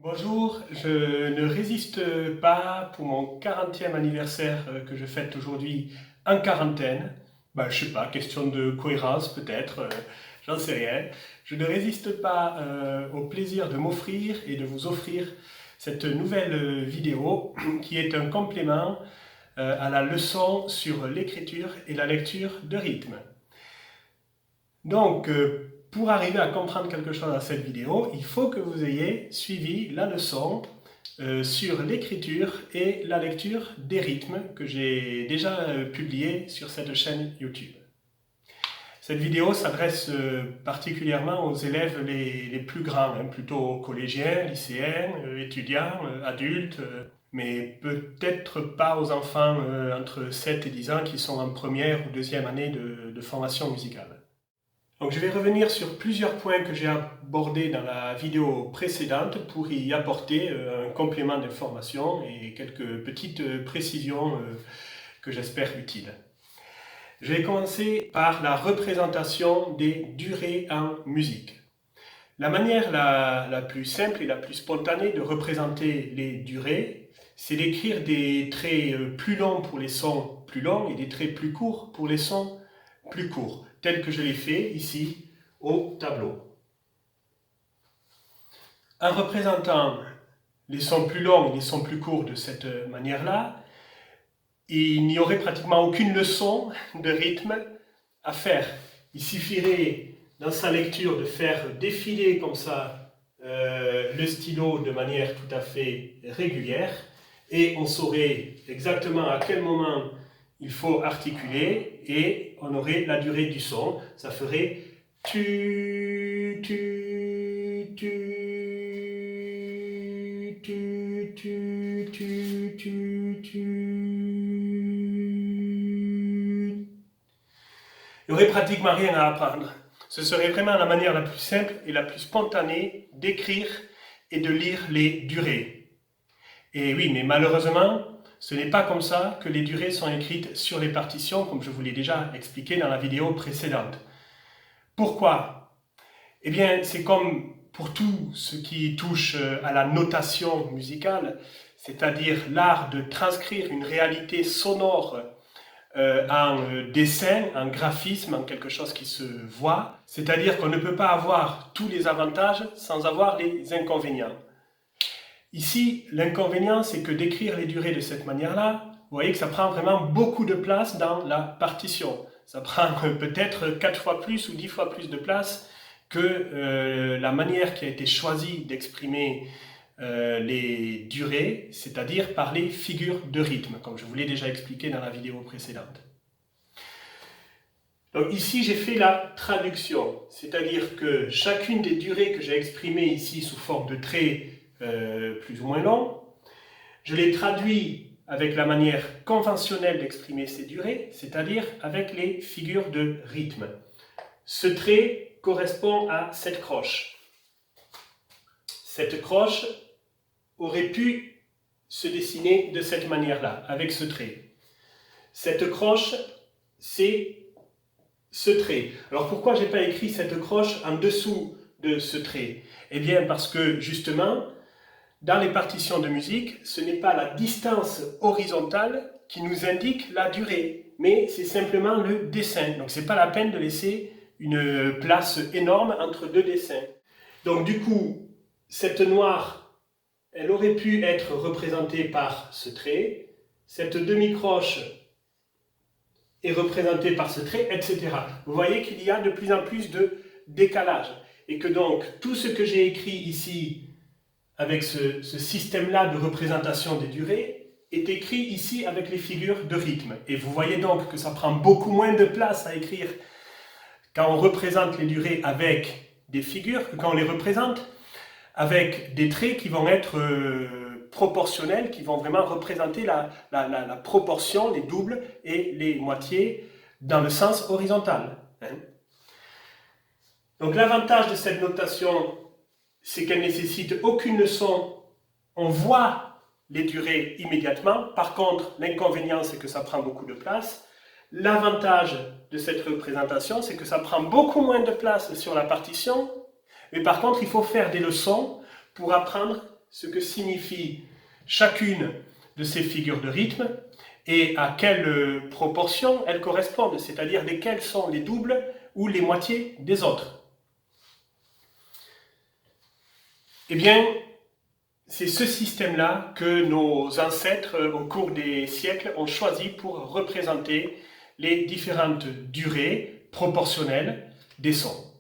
Bonjour, je ne résiste pas pour mon 40e anniversaire que je fête aujourd'hui en quarantaine. Je sais pas, question de cohérence peut-être, j'en sais rien. Je ne résiste pas au plaisir de m'offrir et de vous offrir cette nouvelle vidéo qui est un complément à la leçon sur l'écriture et la lecture de rythme. Donc, pour arriver à comprendre quelque chose dans cette vidéo, il faut que vous ayez suivi la leçon sur l'écriture et la lecture des rythmes que j'ai déjà publié sur cette chaîne YouTube. Cette vidéo s'adresse particulièrement aux élèves les plus grands, plutôt collégiens, lycéens, étudiants, adultes, mais peut-être pas aux enfants entre 7 et 10 ans qui sont en première ou deuxième année de formation musicale. Donc je vais revenir sur plusieurs points que j'ai abordés dans la vidéo précédente pour y apporter un complément d'information et quelques petites précisions que j'espère utiles. Je vais commencer par la représentation des durées en musique. La manière la plus simple et la plus spontanée de représenter les durées, c'est d'écrire des traits plus longs pour les sons plus longs et des traits plus courts pour les sons plus courts, tel que je l'ai fait ici au tableau. En représentant les sons plus longs et les sons plus courts de cette manière-là, il n'y aurait pratiquement aucune leçon de rythme à faire. Il suffirait dans sa lecture de faire défiler comme ça le stylo de manière tout à fait régulière et on saurait exactement à quel moment il faut articuler et on aurait la durée du son. Ça ferait tu, tu, tu, tu, tu, tu, tu, tu. Il n'y aurait pratiquement rien à apprendre. Ce serait vraiment la manière la plus simple et la plus spontanée d'écrire et de lire les durées. Et oui, mais malheureusement, ce n'est pas comme ça que les durées sont écrites sur les partitions, comme je vous l'ai déjà expliqué dans la vidéo précédente. Pourquoi? Eh bien, c'est comme pour tout ce qui touche à la notation musicale, c'est-à-dire l'art de transcrire une réalité sonore en dessin, en graphisme, en quelque chose qui se voit. C'est-à-dire qu'on ne peut pas avoir tous les avantages sans avoir les inconvénients. Ici, l'inconvénient, c'est que d'écrire les durées de cette manière-là, vous voyez que ça prend vraiment beaucoup de place dans la partition. Ça prend peut-être 4 fois plus ou 10 fois plus de place que la manière qui a été choisie d'exprimer les durées, c'est-à-dire par les figures de rythme, comme je vous l'ai déjà expliqué dans la vidéo précédente. Donc ici, j'ai fait la traduction, c'est-à-dire que chacune des durées que j'ai exprimées ici sous forme de traits plus ou moins longs, je les traduis avec la manière conventionnelle d'exprimer ces durées, c'est-à-dire avec les figures de rythme. Ce trait correspond à cette croche. Cette croche aurait pu se dessiner de cette manière-là, avec ce trait. Cette croche, c'est ce trait. Alors pourquoi je n'ai pas écrit cette croche en dessous de ce trait? Eh bien parce que justement, dans les partitions de musique, ce n'est pas la distance horizontale qui nous indique la durée, mais c'est simplement le dessin. Donc ce n'est pas la peine de laisser une place énorme entre deux dessins. Donc du coup, cette noire, elle aurait pu être représentée par ce trait, cette demi-croche est représentée par ce trait, etc. Vous voyez qu'il y a de plus en plus de décalage, et que donc tout ce que j'ai écrit ici, avec ce système-là de représentation des durées, est écrit ici avec les figures de rythme. Et vous voyez donc que ça prend beaucoup moins de place à écrire quand on représente les durées avec des figures que quand on les représente avec des traits qui vont être proportionnels, qui vont vraiment représenter la proportion, les doubles et les moitiés dans le sens horizontal. Donc l'avantage de cette notation, c'est qu'elle ne nécessite aucune leçon. On voit les durées immédiatement. Par contre, l'inconvénient, c'est que ça prend beaucoup de place. L'avantage de cette représentation, c'est que ça prend beaucoup moins de place sur la partition. Mais par contre, il faut faire des leçons pour apprendre ce que signifie chacune de ces figures de rythme et à quelle proportion elles correspondent, c'est-à-dire lesquelles sont les doubles ou les moitiés des autres. Eh bien, c'est ce système-là que nos ancêtres, au cours des siècles, ont choisi pour représenter les différentes durées proportionnelles des sons.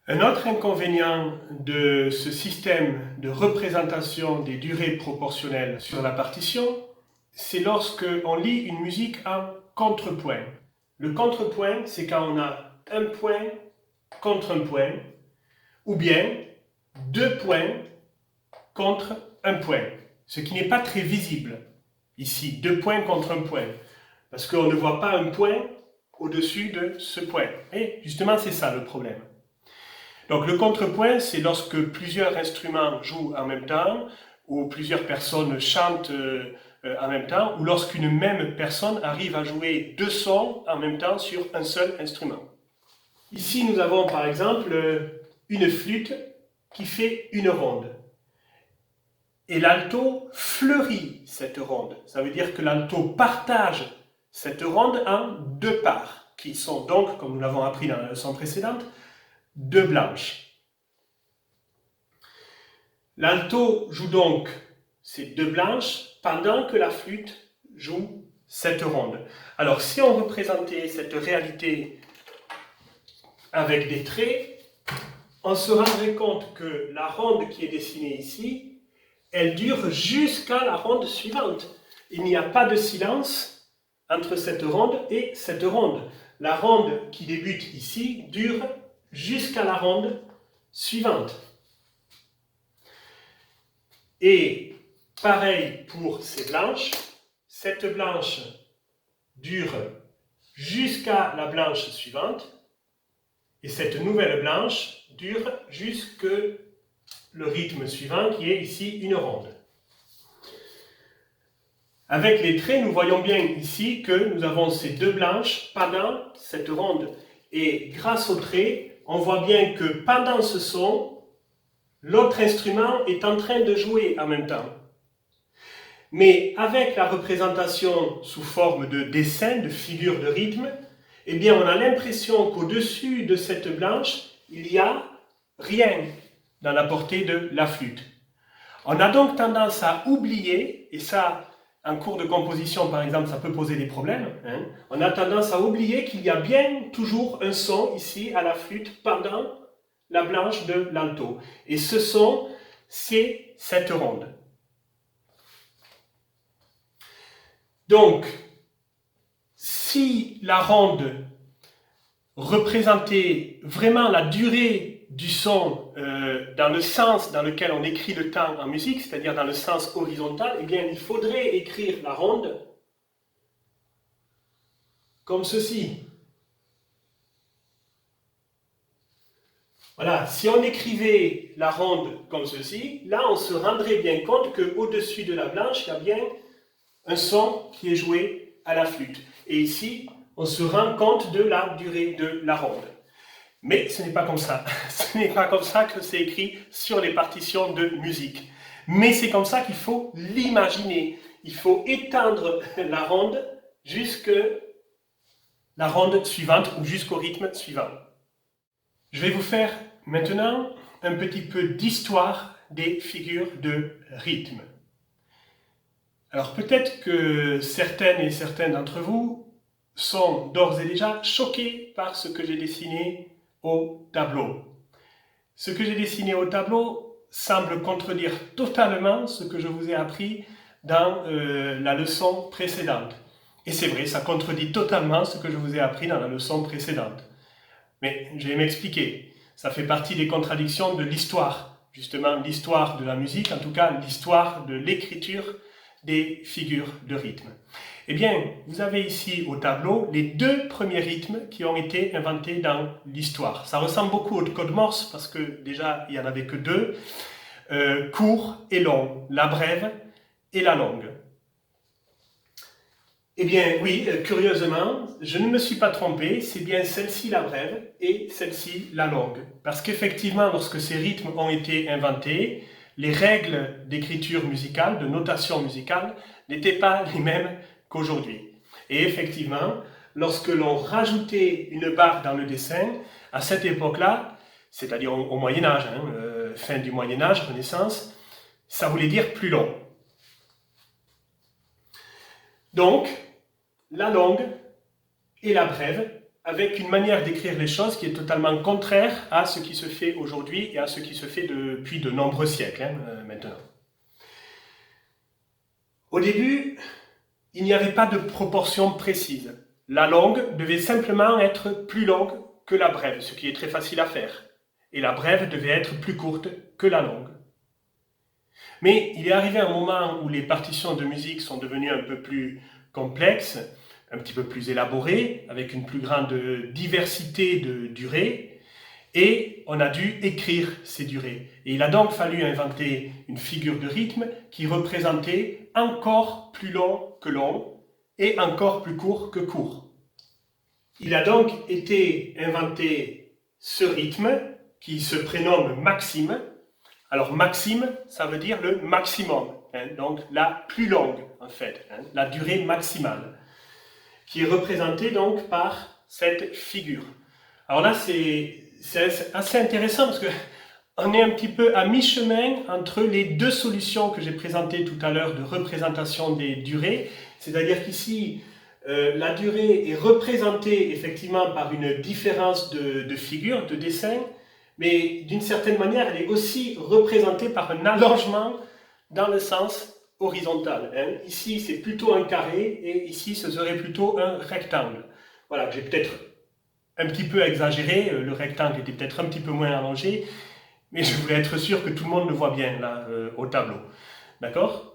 Un autre inconvénient de ce système de représentation des durées proportionnelles sur la partition, c'est lorsque on lit une musique en contrepoint. Le contrepoint, c'est quand on a un point contre un point, ou bien deux points contre un point, ce qui n'est pas très visible ici, deux points contre un point, parce qu'on ne voit pas un point au-dessus de ce point. Et justement, c'est ça le problème. Donc le contrepoint, c'est lorsque plusieurs instruments jouent en même temps, ou plusieurs personnes chantent en même temps, ou lorsqu'une même personne arrive à jouer deux sons en même temps sur un seul instrument. Ici, nous avons par exemple une flûte qui fait une ronde. Et l'alto fleurit cette ronde. Ça veut dire que l'alto partage cette ronde en deux parts, qui sont donc, comme nous l'avons appris dans la leçon précédente, deux blanches. L'alto joue donc ces deux blanches pendant que la flûte joue cette ronde. Alors, si on représentait cette réalité avec des traits, on se rendrait compte que la ronde qui est dessinée ici, elle dure jusqu'à la ronde suivante. Il n'y a pas de silence entre cette ronde et cette ronde. La ronde qui débute ici dure jusqu'à la ronde suivante. Et pareil pour ces blanches, cette blanche dure jusqu'à la blanche suivante, et cette nouvelle blanche dure jusque le rythme suivant qui est ici une ronde. Avec les traits, nous voyons bien ici que nous avons ces deux blanches pendant cette ronde. Et grâce aux traits, on voit bien que pendant ce son, l'autre instrument est en train de jouer en même temps. Mais avec la représentation sous forme de dessin, de figure de rythme, eh bien on a l'impression qu'au-dessus de cette blanche, il n'y a rien dans la portée de la flûte. On a donc tendance à oublier, et ça, en cours de composition par exemple, ça peut poser des problèmes, on a tendance à oublier qu'il y a bien toujours un son ici à la flûte pendant la blanche de l'alto. Et ce son, c'est cette ronde. Donc, si la ronde représentait vraiment la durée du son dans le sens dans lequel on écrit le temps en musique, c'est-à-dire dans le sens horizontal, eh bien il faudrait écrire la ronde comme ceci. Voilà, si on écrivait la ronde comme ceci, là on se rendrait bien compte qu'au-dessus de la blanche, il y a bien un son qui est joué à la flûte. Et ici, on se rend compte de la durée de la ronde. Mais ce n'est pas comme ça. Ce n'est pas comme ça que c'est écrit sur les partitions de musique. Mais c'est comme ça qu'il faut l'imaginer. Il faut étendre la ronde jusqu'à la ronde suivante ou jusqu'au rythme suivant. Je vais vous faire maintenant un petit peu d'histoire des figures de rythme. Alors peut-être que certaines et certains d'entre vous sont d'ores et déjà choqués par ce que j'ai dessiné au tableau. Ce que j'ai dessiné au tableau semble contredire totalement ce que je vous ai appris dans la leçon précédente. Et c'est vrai, ça contredit totalement ce que je vous ai appris dans la leçon précédente. Mais je vais m'expliquer. Ça fait partie des contradictions de l'histoire. Justement, l'histoire de la musique, en tout cas l'histoire de l'écriture des figures de rythme. Eh bien, vous avez ici au tableau les deux premiers rythmes qui ont été inventés dans l'histoire. Ça ressemble beaucoup au code Morse parce que déjà, il n'y en avait que deux, court et long, la brève et la longue. Eh bien, oui, curieusement, je ne me suis pas trompé, c'est bien celle-ci la brève et celle-ci la longue. Parce qu'effectivement, lorsque ces rythmes ont été inventés, les règles d'écriture musicale, de notation musicale, n'étaient pas les mêmes qu'aujourd'hui. Et effectivement, lorsque l'on rajoutait une barre dans le dessin, à cette époque-là, c'est-à-dire au Moyen-Âge, fin du Moyen-Âge, Renaissance, ça voulait dire plus long. Donc, la longue et la brève, avec une manière d'écrire les choses qui est totalement contraire à ce qui se fait aujourd'hui et à ce qui se fait depuis de nombreux siècles maintenant. Au début, il n'y avait pas de proportion précise. La longue devait simplement être plus longue que la brève, ce qui est très facile à faire. Et la brève devait être plus courte que la longue. Mais il est arrivé un moment où les partitions de musique sont devenues un peu plus complexes, un petit peu plus élaborées, avec une plus grande diversité de durées, et on a dû écrire ces durées. Et il a donc fallu inventer une figure de rythme qui représentait encore plus long que long et encore plus court que court. Il a donc été inventé ce rythme qui se prénomme maxime. Alors maxime, ça veut dire le maximum, donc la plus longue en fait, la durée maximale, qui est représentée donc par cette figure. Alors là, c'est assez intéressant parce qu'on est un petit peu à mi-chemin entre les deux solutions que j'ai présentées tout à l'heure de représentation des durées, c'est-à-dire qu'ici, la durée est représentée effectivement par une différence de figure, de dessin, mais d'une certaine manière, elle est aussi représentée par un allongement dans le sens horizontal. Ici, c'est plutôt un carré, et ici, ce serait plutôt un rectangle. Voilà, j'ai peut-être un petit peu exagéré, le rectangle était peut-être un petit peu moins allongé, mais je voulais être sûr que tout le monde le voit bien, là, au tableau. D'accord ?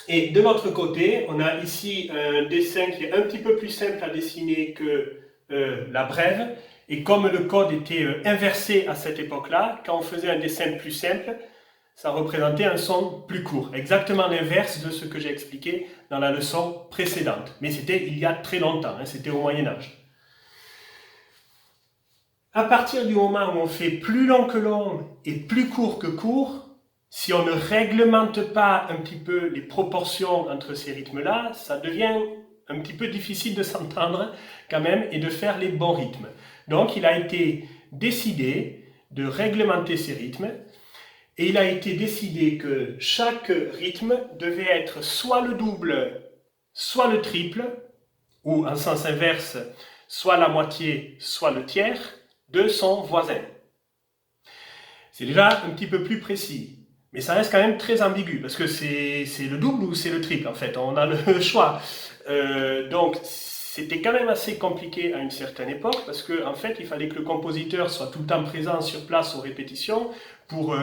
Et de l'autre côté, on a ici un dessin qui est un petit peu plus simple à dessiner que la brève. Et comme le code était inversé à cette époque-là, quand on faisait un dessin plus simple, ça représentait un son plus court. Exactement l'inverse de ce que j'ai expliqué dans la leçon précédente. Mais c'était il y a très longtemps, c'était au Moyen-Âge. À partir du moment où on fait plus long que long et plus court que court, si on ne réglemente pas un petit peu les proportions entre ces rythmes-là, ça devient un petit peu difficile de s'entendre quand même et de faire les bons rythmes. Donc il a été décidé de réglementer ces rythmes et il a été décidé que chaque rythme devait être soit le double, soit le triple, ou en sens inverse, soit la moitié, soit le tiers de son voisin. C'est déjà un petit peu plus précis. Mais ça reste quand même très ambigu, parce que c'est le double ou c'est le triple, en fait. On a le choix. Donc, c'était quand même assez compliqué à une certaine époque, parce qu'en fait, il fallait que le compositeur soit tout le temps présent sur place aux répétitions pour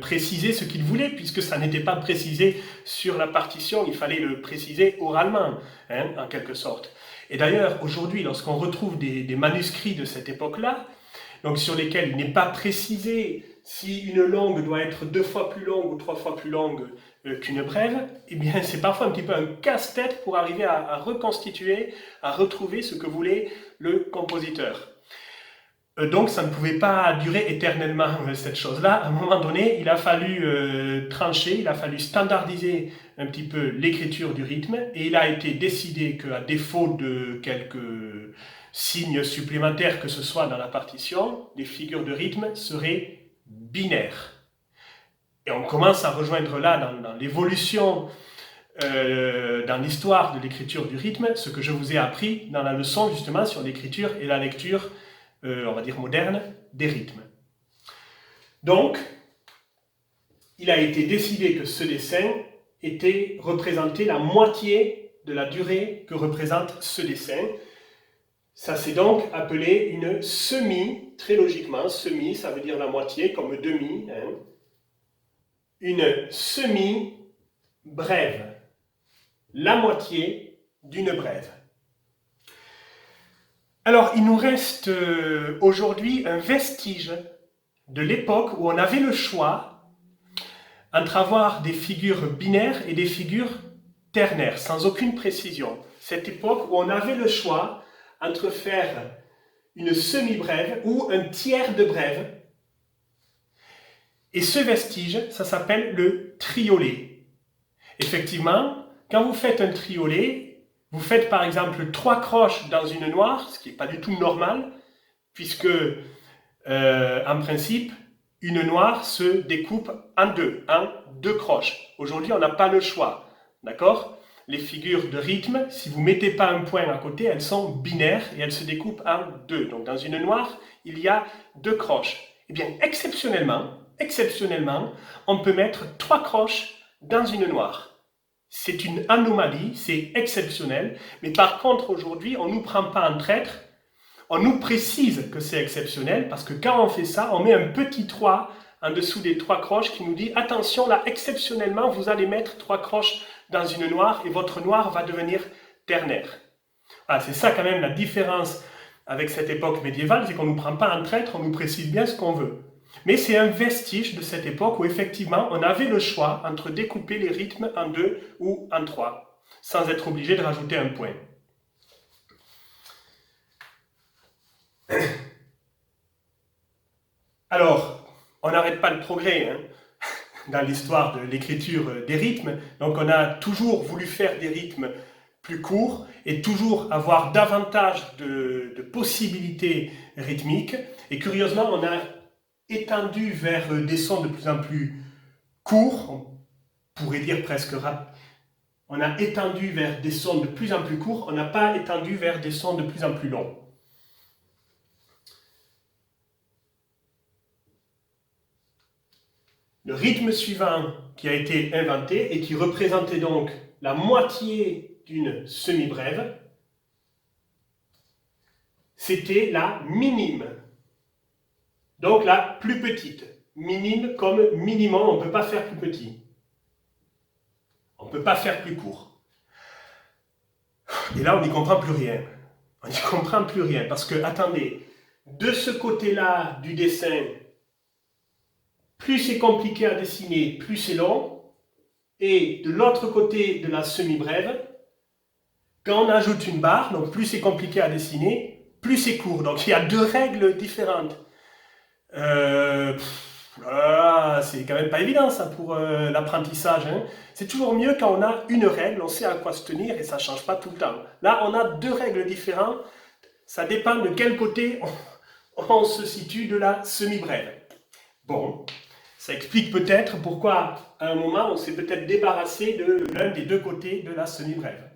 préciser ce qu'il voulait, puisque ça n'était pas précisé sur la partition, il fallait le préciser oralement, en quelque sorte. Et d'ailleurs, aujourd'hui, lorsqu'on retrouve des manuscrits de cette époque-là, donc sur lesquels il n'est pas précisé si une longue doit être 2 fois plus longue ou 3 fois plus longue qu'une brève, eh bien c'est parfois un petit peu un casse-tête pour arriver à reconstituer, à retrouver ce que voulait le compositeur. Donc ça ne pouvait pas durer éternellement cette chose-là. À un moment donné, il a fallu trancher, il a fallu standardiser un petit peu l'écriture du rythme, et il a été décidé qu'à défaut de quelques signes supplémentaires que ce soit dans la partition, les figures de rythme seraient binaires. Et on commence à rejoindre là, dans l'évolution, dans l'histoire de l'écriture du rythme, ce que je vous ai appris dans la leçon justement sur l'écriture et la lecture, on va dire moderne, des rythmes. Donc, il a été décidé que ce dessin représentait la moitié de la durée que représente ce dessin. Ça s'est donc appelé une semi, très logiquement, semi, ça veut dire la moitié, comme demi. Une semi-brève, la moitié d'une brève. Alors, il nous reste aujourd'hui un vestige de l'époque où on avait le choix entre avoir des figures binaires et des figures ternaires, sans aucune précision. Cette époque où on avait le choix entre faire une semi-brève ou un tiers de brève. Et ce vestige, ça s'appelle le triolet. Effectivement, quand vous faites un triolet, vous faites par exemple 3 croches dans une noire, ce qui n'est pas du tout normal, puisque en principe, une noire se découpe en deux croches. Aujourd'hui, on n'a pas le choix, d'accord? Les figures de rythme, si vous ne mettez pas un point à côté, elles sont binaires et elles se découpent en 2. Donc dans une noire, il y a 2 croches. Eh bien, exceptionnellement, on peut mettre 3 croches dans une noire. C'est une anomalie, c'est exceptionnel, mais par contre aujourd'hui, on ne nous prend pas en traître. On nous précise que c'est exceptionnel parce que quand on fait ça, on met un petit 3 en dessous des 3 croches qui nous dit attention là, exceptionnellement, vous allez mettre 3 croches dans une noire et votre noire va devenir ternaire. Voilà, c'est ça quand même la différence avec cette époque médiévale, c'est qu'on ne nous prend pas en traître, on nous précise bien ce qu'on veut. Mais c'est un vestige de cette époque où effectivement on avait le choix entre découper les rythmes en 2 ou en 3, sans être obligé de rajouter un point. Alors, on n'arrête pas le progrès dans l'histoire de l'écriture des rythmes. Donc on a toujours voulu faire des rythmes plus courts et toujours avoir davantage de possibilités rythmiques. Et curieusement, on a étendu vers des sons de plus en plus courts, on pourrait dire presque rap. On a étendu vers des sons de plus en plus courts, on n'a pas étendu vers des sons de plus en plus longs. Le rythme suivant qui a été inventé et qui représentait donc la moitié d'une semi-brève, c'était la minime. Donc la plus petite. Minime comme minimum, on ne peut pas faire plus petit. On ne peut pas faire plus court. Et là, on n'y comprend plus rien. On n'y comprend plus rien. Parce que, attendez, de ce côté-là du dessin, plus c'est compliqué à dessiner, plus c'est long. Et de l'autre côté de la semi-brève, quand on ajoute une barre, donc plus c'est compliqué à dessiner, plus c'est court. Donc il y a 2 règles différentes. C'est quand même pas évident ça pour l'apprentissage. C'est toujours mieux quand on a une règle, on sait à quoi se tenir et ça ne change pas tout le temps. Là, on a 2 règles différentes. Ça dépend de quel côté on se situe de la semi-brève. Bon, ça explique peut-être pourquoi, à un moment, on s'est peut-être débarrassé de l'un des 2 côtés de la semi-brève.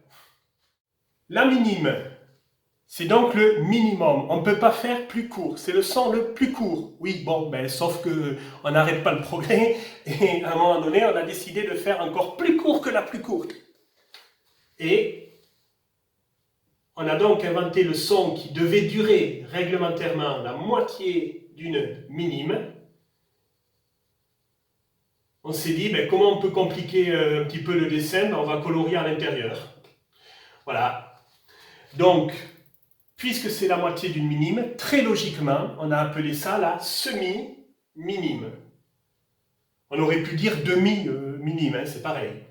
La minime, c'est donc le minimum. On ne peut pas faire plus court. C'est le son le plus court. Oui, bon, sauf qu'on n'arrête pas le progrès. Et à un moment donné, on a décidé de faire encore plus court que la plus courte. Et on a donc inventé le son qui devait durer réglementairement la moitié d'une minime. On s'est dit, comment on peut compliquer un petit peu le dessin? On va colorier à l'intérieur. Voilà. Donc, puisque c'est la moitié d'une minime, très logiquement, on a appelé ça la semi-minime. On aurait pu dire demi-minime, c'est pareil.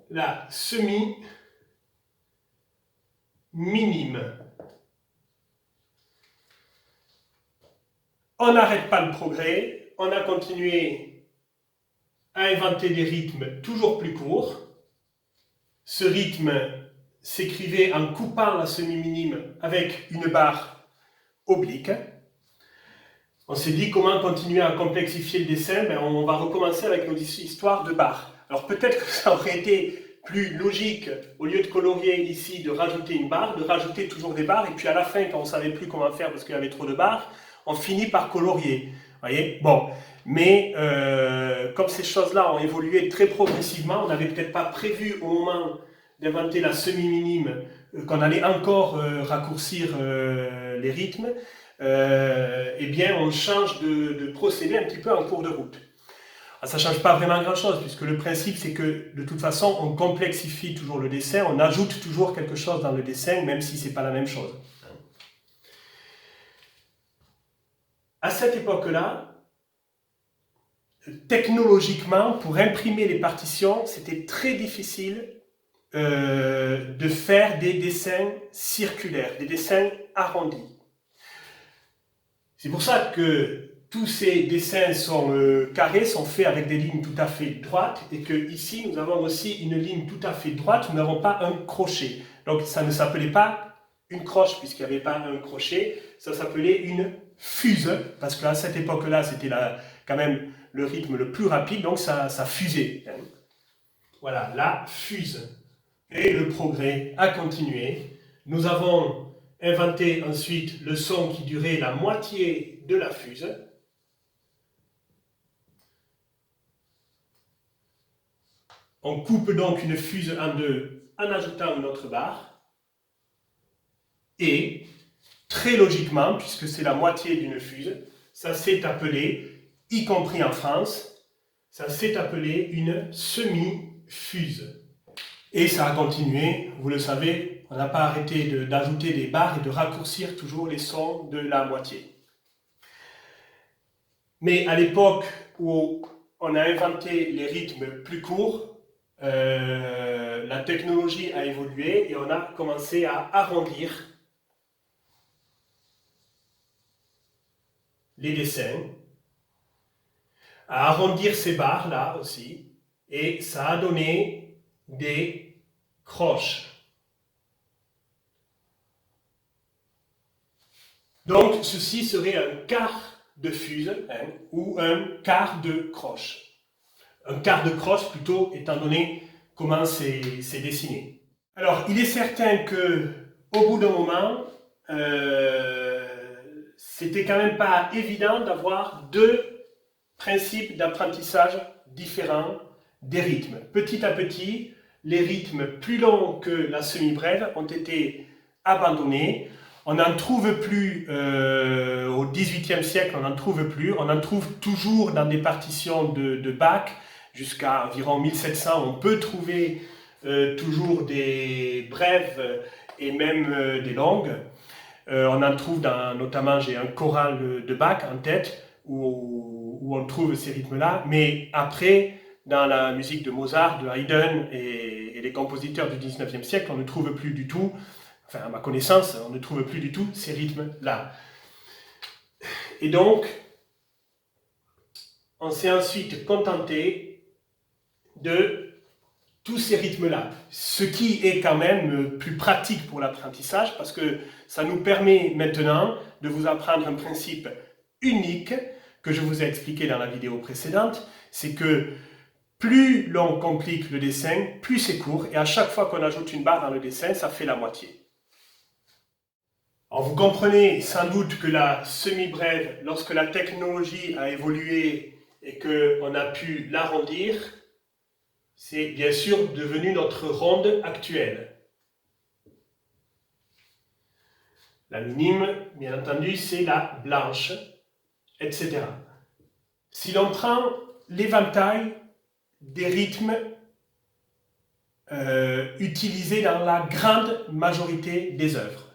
La semi-minime. On n'arrête pas le progrès, on a continué à inventer des rythmes toujours plus courts. Ce rythme s'écrivait en coupant la semi-minime avec une barre oblique. On s'est dit comment continuer à complexifier le dessin, on va recommencer avec nos histoires de barres. Alors peut-être que ça aurait été plus logique, au lieu de colorier ici, de rajouter une barre, de rajouter toujours des barres, et puis à la fin, quand on ne savait plus comment faire parce qu'il y avait trop de barres, on finit par colorier. Voyez, bon, mais comme ces choses-là ont évolué très progressivement, on n'avait peut-être pas prévu au moment d'inventer la semi-minime qu'on allait encore raccourcir les rythmes. Eh bien, on change de procédé un petit peu en cours de route. Alors, ça ne change pas vraiment grand-chose, puisque le principe, c'est que de toute façon, on complexifie toujours le dessin, on ajoute toujours quelque chose dans le dessin, même si ce n'est pas la même chose. À cette époque-là, technologiquement, pour imprimer les partitions, c'était très difficile de faire des dessins circulaires, des dessins arrondis. C'est pour ça que tous ces dessins sont carrés, sont faits avec des lignes tout à fait droites, et que ici nous avons aussi une ligne tout à fait droite, nous n'avons pas un crochet. Donc ça ne s'appelait pas une croche puisqu'il n'y avait pas un crochet, ça s'appelait une fuse, parce qu'à cette époque-là c'était quand même le rythme le plus rapide, donc ça fusait. Voilà, la fuse. Et le progrès a continué. Nous avons inventé ensuite le son qui durait la moitié de la fuse. On coupe donc une fuse en deux en ajoutant une autre barre. Et, très logiquement, puisque c'est la moitié d'une fuse, ça s'est appelé, y compris en France, ça s'est appelé une semi-fuse. Et ça a continué, vous le savez, on n'a pas arrêté d'ajouter des barres et de raccourcir toujours les sons de la moitié. Mais à l'époque où on a inventé les rythmes plus courts, la technologie a évolué et on a commencé à arrondir les dessins, à arrondir ces barres là aussi, et ça a donné des croches. Donc ceci serait un quart de fuse ou un quart de croche. Un quart de croche plutôt, étant donné comment c'est dessiné. Alors, il est certain que au bout d'un moment, c'était quand même pas évident d'avoir deux principes d'apprentissage différents des rythmes. Petit à petit, les rythmes plus longs que la semi-brève ont été abandonnés. On n'en trouve plus au XVIIIe siècle, on n'en trouve plus. On en trouve toujours dans des partitions de Bach. Jusqu'à environ 1700, on peut trouver toujours des brèves et même des longues. On en trouve notamment, j'ai un choral de Bach en tête, où on trouve ces rythmes-là. Mais après, dans la musique de Mozart, de Haydn et les compositeurs du XIXe siècle, on ne trouve plus du tout, enfin à ma connaissance, on ne trouve plus du tout ces rythmes-là. Et donc, on s'est ensuite contenté de tous ces rythmes-là, ce qui est quand même plus pratique pour l'apprentissage parce que ça nous permet maintenant de vous apprendre un principe unique que je vous ai expliqué dans la vidéo précédente, c'est que plus l'on complique le dessin, plus c'est court et à chaque fois qu'on ajoute une barre dans le dessin, ça fait la moitié. Alors vous comprenez sans doute que la semi-brève, lorsque la technologie a évolué et qu'on a pu l'arrondir, c'est bien sûr devenu notre ronde actuelle. La minime, bien entendu, c'est la blanche, etc. Si l'on prend l'éventail des rythmes utilisés dans la grande majorité des œuvres,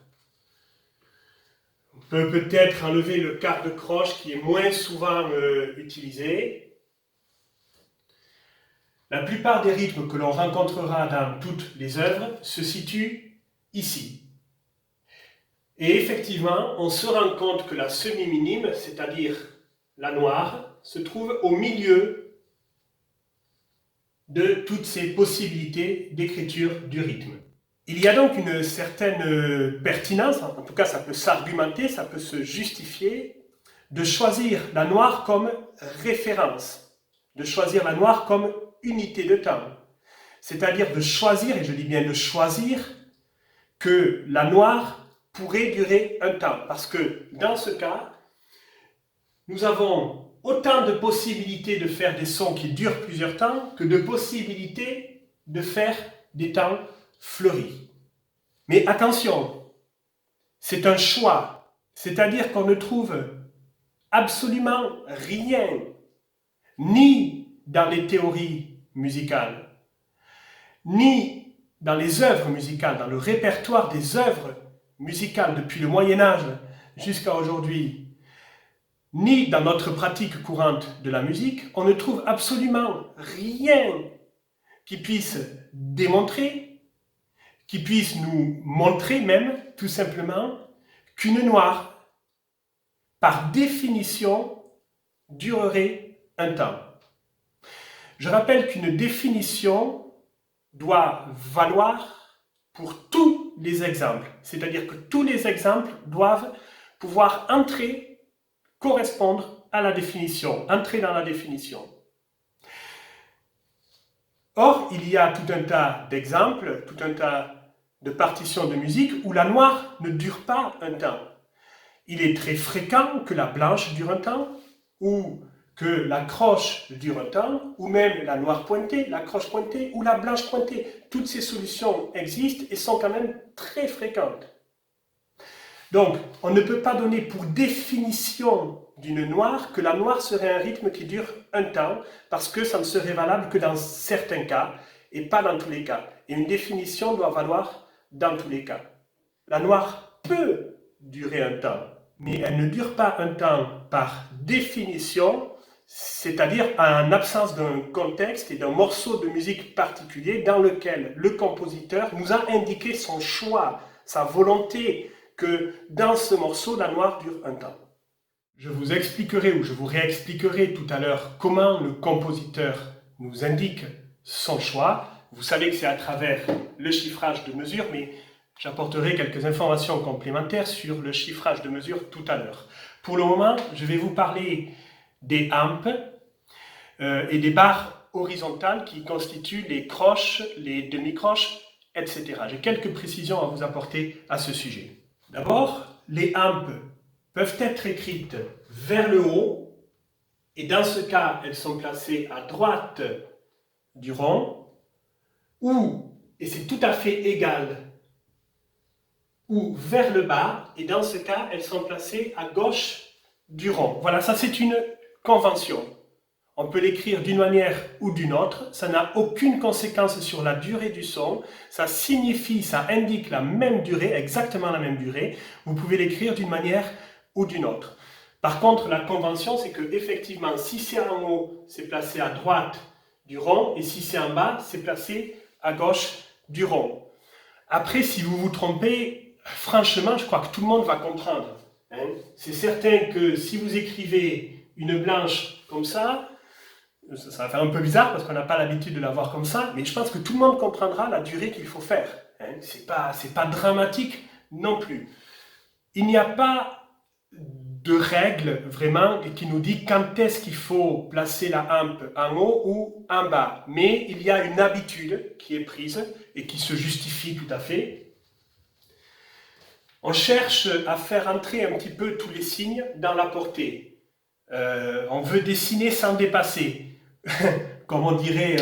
on peut peut-être enlever le quart de croche qui est moins souvent utilisé. La plupart des rythmes que l'on rencontrera dans toutes les œuvres se situent ici. Et effectivement, on se rend compte que la semi-minime, c'est-à-dire la noire, se trouve au milieu de toutes ces possibilités d'écriture du rythme. Il y a donc une certaine pertinence, en tout cas ça peut s'argumenter, ça peut se justifier, de choisir la noire comme référence, de choisir la noire comme unité de temps. C'est-à-dire de choisir, et je dis bien de choisir, que la noire pourrait durer un temps. Parce que dans ce cas, nous avons autant de possibilités de faire des sons qui durent plusieurs temps que de possibilités de faire des temps fleuris. Mais attention, c'est un choix. C'est-à-dire qu'on ne trouve absolument rien, ni dans les théories musicales, ni dans les œuvres musicales, dans le répertoire des œuvres musicales depuis le Moyen-Âge jusqu'à aujourd'hui, ni dans notre pratique courante de la musique, on ne trouve absolument rien qui puisse démontrer, qui puisse nous montrer même, tout simplement, qu'une noire, par définition, durerait un temps. Je rappelle qu'une définition doit valoir pour tous les exemples, c'est-à-dire que tous les exemples doivent pouvoir correspondre à la définition, entrer dans la définition. Or, il y a tout un tas d'exemples, tout un tas de partitions de musique où la noire ne dure pas un temps. Il est très fréquent que la blanche dure un temps, ou que la croche dure un temps, ou même la noire pointée, la croche pointée, ou la blanche pointée. Toutes ces solutions existent et sont quand même très fréquentes. Donc, on ne peut pas donner pour définition d'une noire que la noire serait un rythme qui dure un temps, parce que ça ne serait valable que dans certains cas, et pas dans tous les cas. Et une définition doit valoir dans tous les cas. La noire peut durer un temps, mais elle ne dure pas un temps par définition, c'est-à-dire en absence d'un contexte et d'un morceau de musique particulier dans lequel le compositeur nous a indiqué son choix, sa volonté, que dans ce morceau, la noire dure un temps. Je vous expliquerai ou je vous réexpliquerai tout à l'heure comment le compositeur nous indique son choix. Vous savez que c'est à travers le chiffrage de mesure, mais j'apporterai quelques informations complémentaires sur le chiffrage de mesure tout à l'heure. Pour le moment, je vais vous parler des amps et des barres horizontales qui constituent les croches, les demi-croches, etc. J'ai quelques précisions à vous apporter à ce sujet. D'abord, les amps peuvent être écrites vers le haut, et dans ce cas, elles sont placées à droite du rond, ou, et c'est tout à fait égal, ou vers le bas, et dans ce cas, elles sont placées à gauche du rond. Voilà, ça c'est une convention. On peut l'écrire d'une manière ou d'une autre, ça n'a aucune conséquence sur la durée du son, ça signifie, ça indique la même durée, exactement la même durée, vous pouvez l'écrire d'une manière ou d'une autre. Par contre, la convention, c'est que effectivement, si c'est en haut, c'est placé à droite du rond, et si c'est en bas, c'est placé à gauche du rond. Après, si vous vous trompez, franchement, je crois que tout le monde va comprendre. Hein. C'est certain que si vous écrivez une blanche comme ça va faire un peu bizarre parce qu'on n'a pas l'habitude de la voir comme ça, mais je pense que tout le monde comprendra la durée qu'il faut faire. Hein. C'est pas dramatique non plus. Il n'y a pas de règle vraiment qui nous dit quand est-ce qu'il faut placer la amp en haut ou en bas. Mais il y a une habitude qui est prise et qui se justifie tout à fait. On cherche à faire entrer un petit peu tous les signes dans la portée. On veut dessiner sans dépasser. Comme on dirait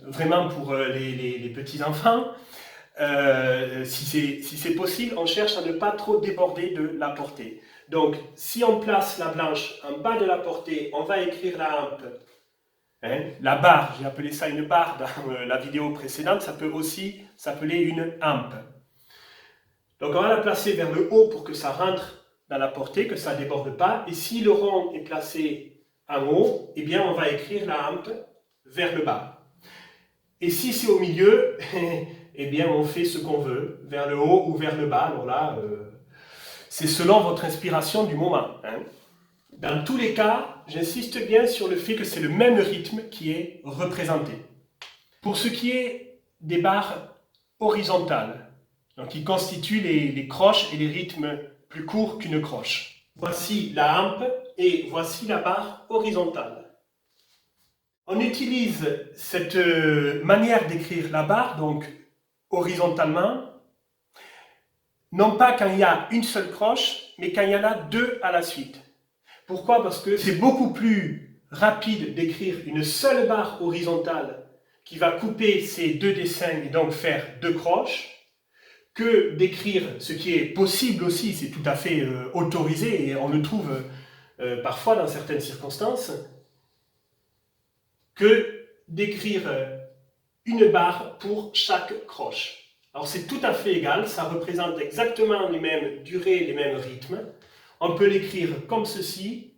vraiment pour les petits-enfants, si c'est possible, on cherche à ne pas trop déborder de la portée. Donc, si on place la blanche en bas de la portée, on va écrire la amp. Hein, la barre, j'ai appelé ça une barre dans la vidéo précédente, ça peut aussi s'appeler une amp. Donc, on va la placer vers le haut pour que ça rentre dans la portée, que ça ne déborde pas. Et si le rond est placé en haut, eh bien on va écrire la amp vers le bas. Et si c'est au milieu, eh bien on fait ce qu'on veut, vers le haut ou vers le bas. Alors là, c'est selon votre inspiration du moment. Hein. Dans tous les cas, j'insiste bien sur le fait que c'est le même rythme qui est représenté. Pour ce qui est des barres horizontales, donc qui constituent les croches et les rythmes plus courts qu'une croche. Voici la amp et voici la barre horizontale. On utilise cette manière d'écrire la barre, donc horizontalement, non pas quand il y a une seule croche, mais quand il y en a deux à la suite. Pourquoi? Parce que c'est beaucoup plus rapide d'écrire une seule barre horizontale qui va couper ces deux dessins et donc faire deux croches, que d'écrire ce qui est possible aussi, c'est tout à fait autorisé et on le trouve parfois dans certaines circonstances, que d'écrire une barre pour chaque croche. Alors c'est tout à fait égal, ça représente exactement les mêmes durées, les mêmes rythmes. On peut l'écrire comme ceci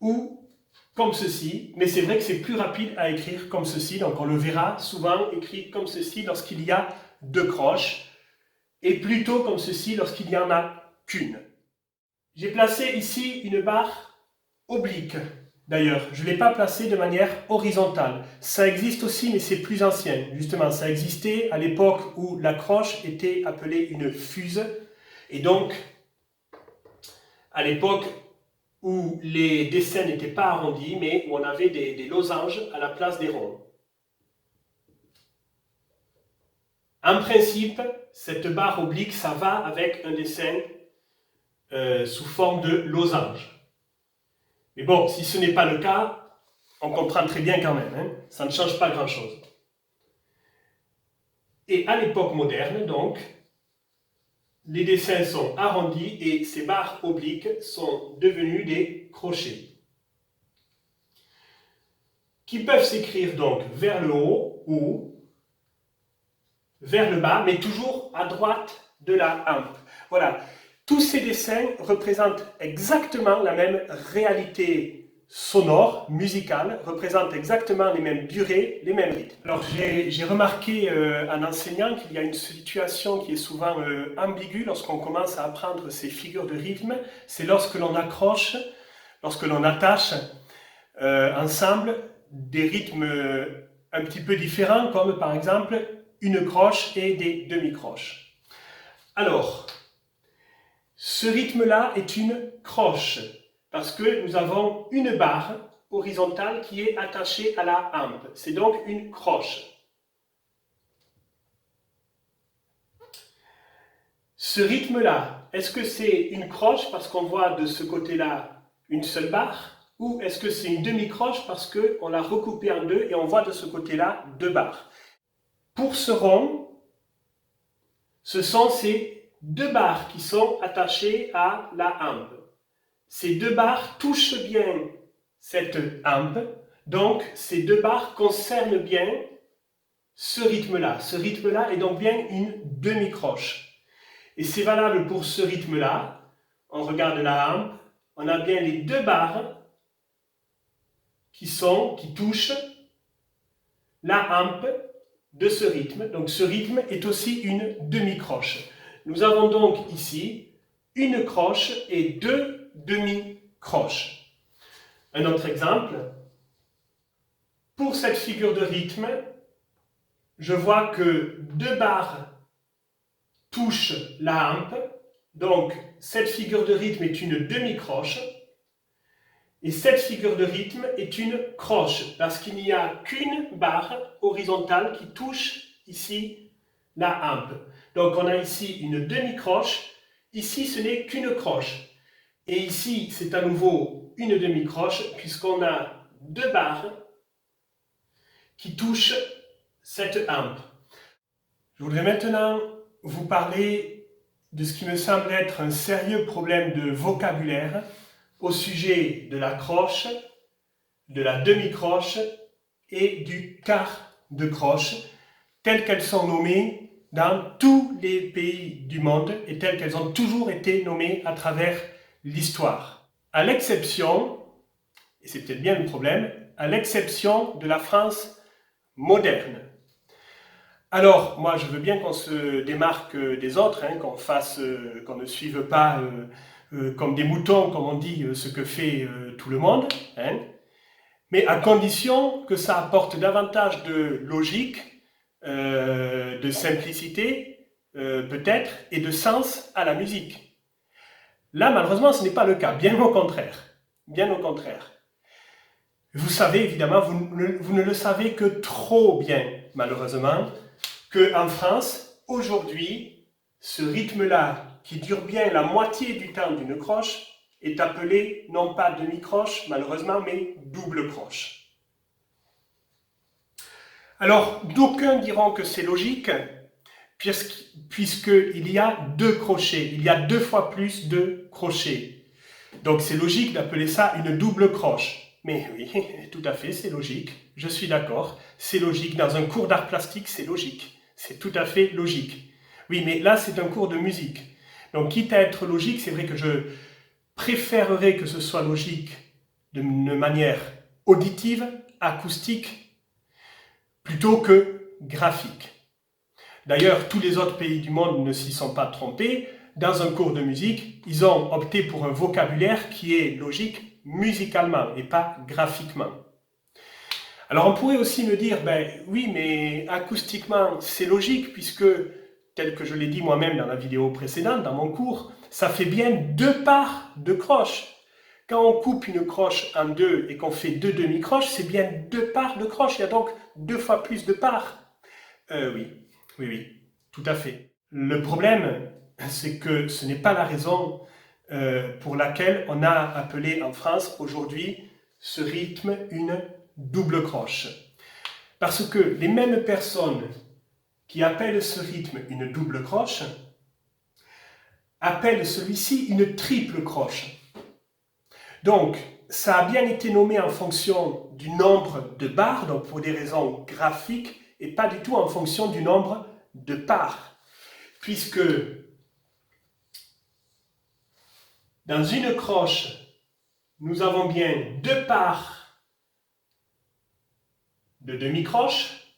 ou comme ceci, mais c'est vrai que c'est plus rapide à écrire comme ceci, donc on le verra souvent écrit comme ceci lorsqu'il y a deux croches, et plutôt comme ceci lorsqu'il n'y en a qu'une. J'ai placé ici une barre oblique. D'ailleurs, je ne l'ai pas placé de manière horizontale. Ça existe aussi, mais c'est plus ancien. Justement, ça existait à l'époque où la croche était appelée une fuse. Et donc, à l'époque où les dessins n'étaient pas arrondis, mais où on avait des losanges à la place des ronds. En principe, cette barre oblique, ça va avec un dessin sous forme de losange. Mais bon, si ce n'est pas le cas, on comprend très bien quand même, hein, ça ne change pas grand-chose. Et à l'époque moderne, donc, les dessins sont arrondis et ces barres obliques sont devenues des crochets, qui peuvent s'écrire donc vers le haut ou vers le bas, mais toujours à droite de la hampe. Voilà, tous ces dessins représentent exactement la même réalité sonore, musicale, représentent exactement les mêmes durées, les mêmes rythmes. Alors j'ai remarqué en enseignant qu'il y a une situation qui est souvent ambiguë lorsqu'on commence à apprendre ces figures de rythme, c'est lorsque l'on accroche, lorsque l'on attache ensemble des rythmes un petit peu différents, comme par exemple une croche et des demi-croches. Alors, ce rythme-là est une croche, parce que nous avons une barre horizontale qui est attachée à la hampe. C'est donc une croche. Ce rythme-là, est-ce que c'est une croche parce qu'on voit de ce côté-là une seule barre, ou est-ce que c'est une demi-croche parce qu'on l'a recoupé en deux et on voit de ce côté-là deux barres? Pour ce rond, ce sont ces deux barres qui sont attachées à la hampe. Ces deux barres touchent bien cette hampe, donc ces deux barres concernent bien ce rythme-là. Ce rythme-là est donc bien une demi-croche. Et c'est valable pour ce rythme-là. On regarde la hampe, on a bien les deux barres qui touchent la hampe de ce rythme. Donc ce rythme est aussi une demi-croche. Nous avons donc ici une croche et deux demi-croches. Un autre exemple. Pour cette figure de rythme, je vois que deux barres touchent la hampe. Donc cette figure de rythme est une demi-croche. Et cette figure de rythme est une croche, parce qu'il n'y a qu'une barre horizontale qui touche ici la hampe. Donc on a ici une demi-croche, ici ce n'est qu'une croche. Et ici c'est à nouveau une demi-croche, puisqu'on a deux barres qui touchent cette hampe. Je voudrais maintenant vous parler de ce qui me semble être un sérieux problème de vocabulaire au sujet de la croche, de la demi-croche et du quart de croche, telles qu'elles sont nommées dans tous les pays du monde et telles qu'elles ont toujours été nommées à travers l'histoire. À l'exception, et c'est peut-être bien le problème, à l'exception de la France moderne. Alors, moi je veux bien qu'on se démarque des autres, hein, qu'on ne suive pas comme des moutons, comme on dit, ce que fait tout le monde, hein, mais à condition que ça apporte davantage de logique, de simplicité, peut-être, et de sens à la musique. Là, malheureusement, ce n'est pas le cas, bien au contraire. Bien au contraire. Vous savez, évidemment, vous ne le savez que trop bien, malheureusement, qu'en France, aujourd'hui, ce rythme-là, qui dure bien la moitié du temps d'une croche, est appelé non pas demi-croche, malheureusement, mais double croche. Alors, d'aucuns diront que c'est logique, puisqu'il y a deux crochets, il y a deux fois plus de crochets. Donc c'est logique d'appeler ça une double croche. Mais oui, tout à fait, c'est logique, je suis d'accord, c'est logique. Dans un cours d'art plastique, c'est logique, c'est tout à fait logique. Oui, mais là, c'est un cours de musique. Donc, quitte à être logique, c'est vrai que je préférerais que ce soit logique d'une manière auditive, acoustique, plutôt que graphique. D'ailleurs, tous les autres pays du monde ne s'y sont pas trompés. Dans un cours de musique, ils ont opté pour un vocabulaire qui est logique, musicalement et pas graphiquement. Alors on pourrait aussi me dire, ben oui, mais acoustiquement, c'est logique puisque, tel que je l'ai dit moi-même dans la vidéo précédente, dans mon cours, ça fait bien 2 parts de croche. Quand on coupe une croche en 2 et qu'on fait 2 demi-croches, c'est bien 2 parts de croche. Il y a donc 2 fois plus de parts. Oui, tout à fait. Le problème, c'est que ce n'est pas la raison pour laquelle on a appelé en France aujourd'hui ce rythme une double croche. Parce que les mêmes personnes qui appellent ce rythme une double croche appellent celui-ci une triple croche. Donc, ça a bien été nommé en fonction du nombre de barres, donc pour des raisons graphiques, et pas du tout en fonction du nombre de parts. Puisque dans une croche, nous avons bien 2 parts de demi-croche,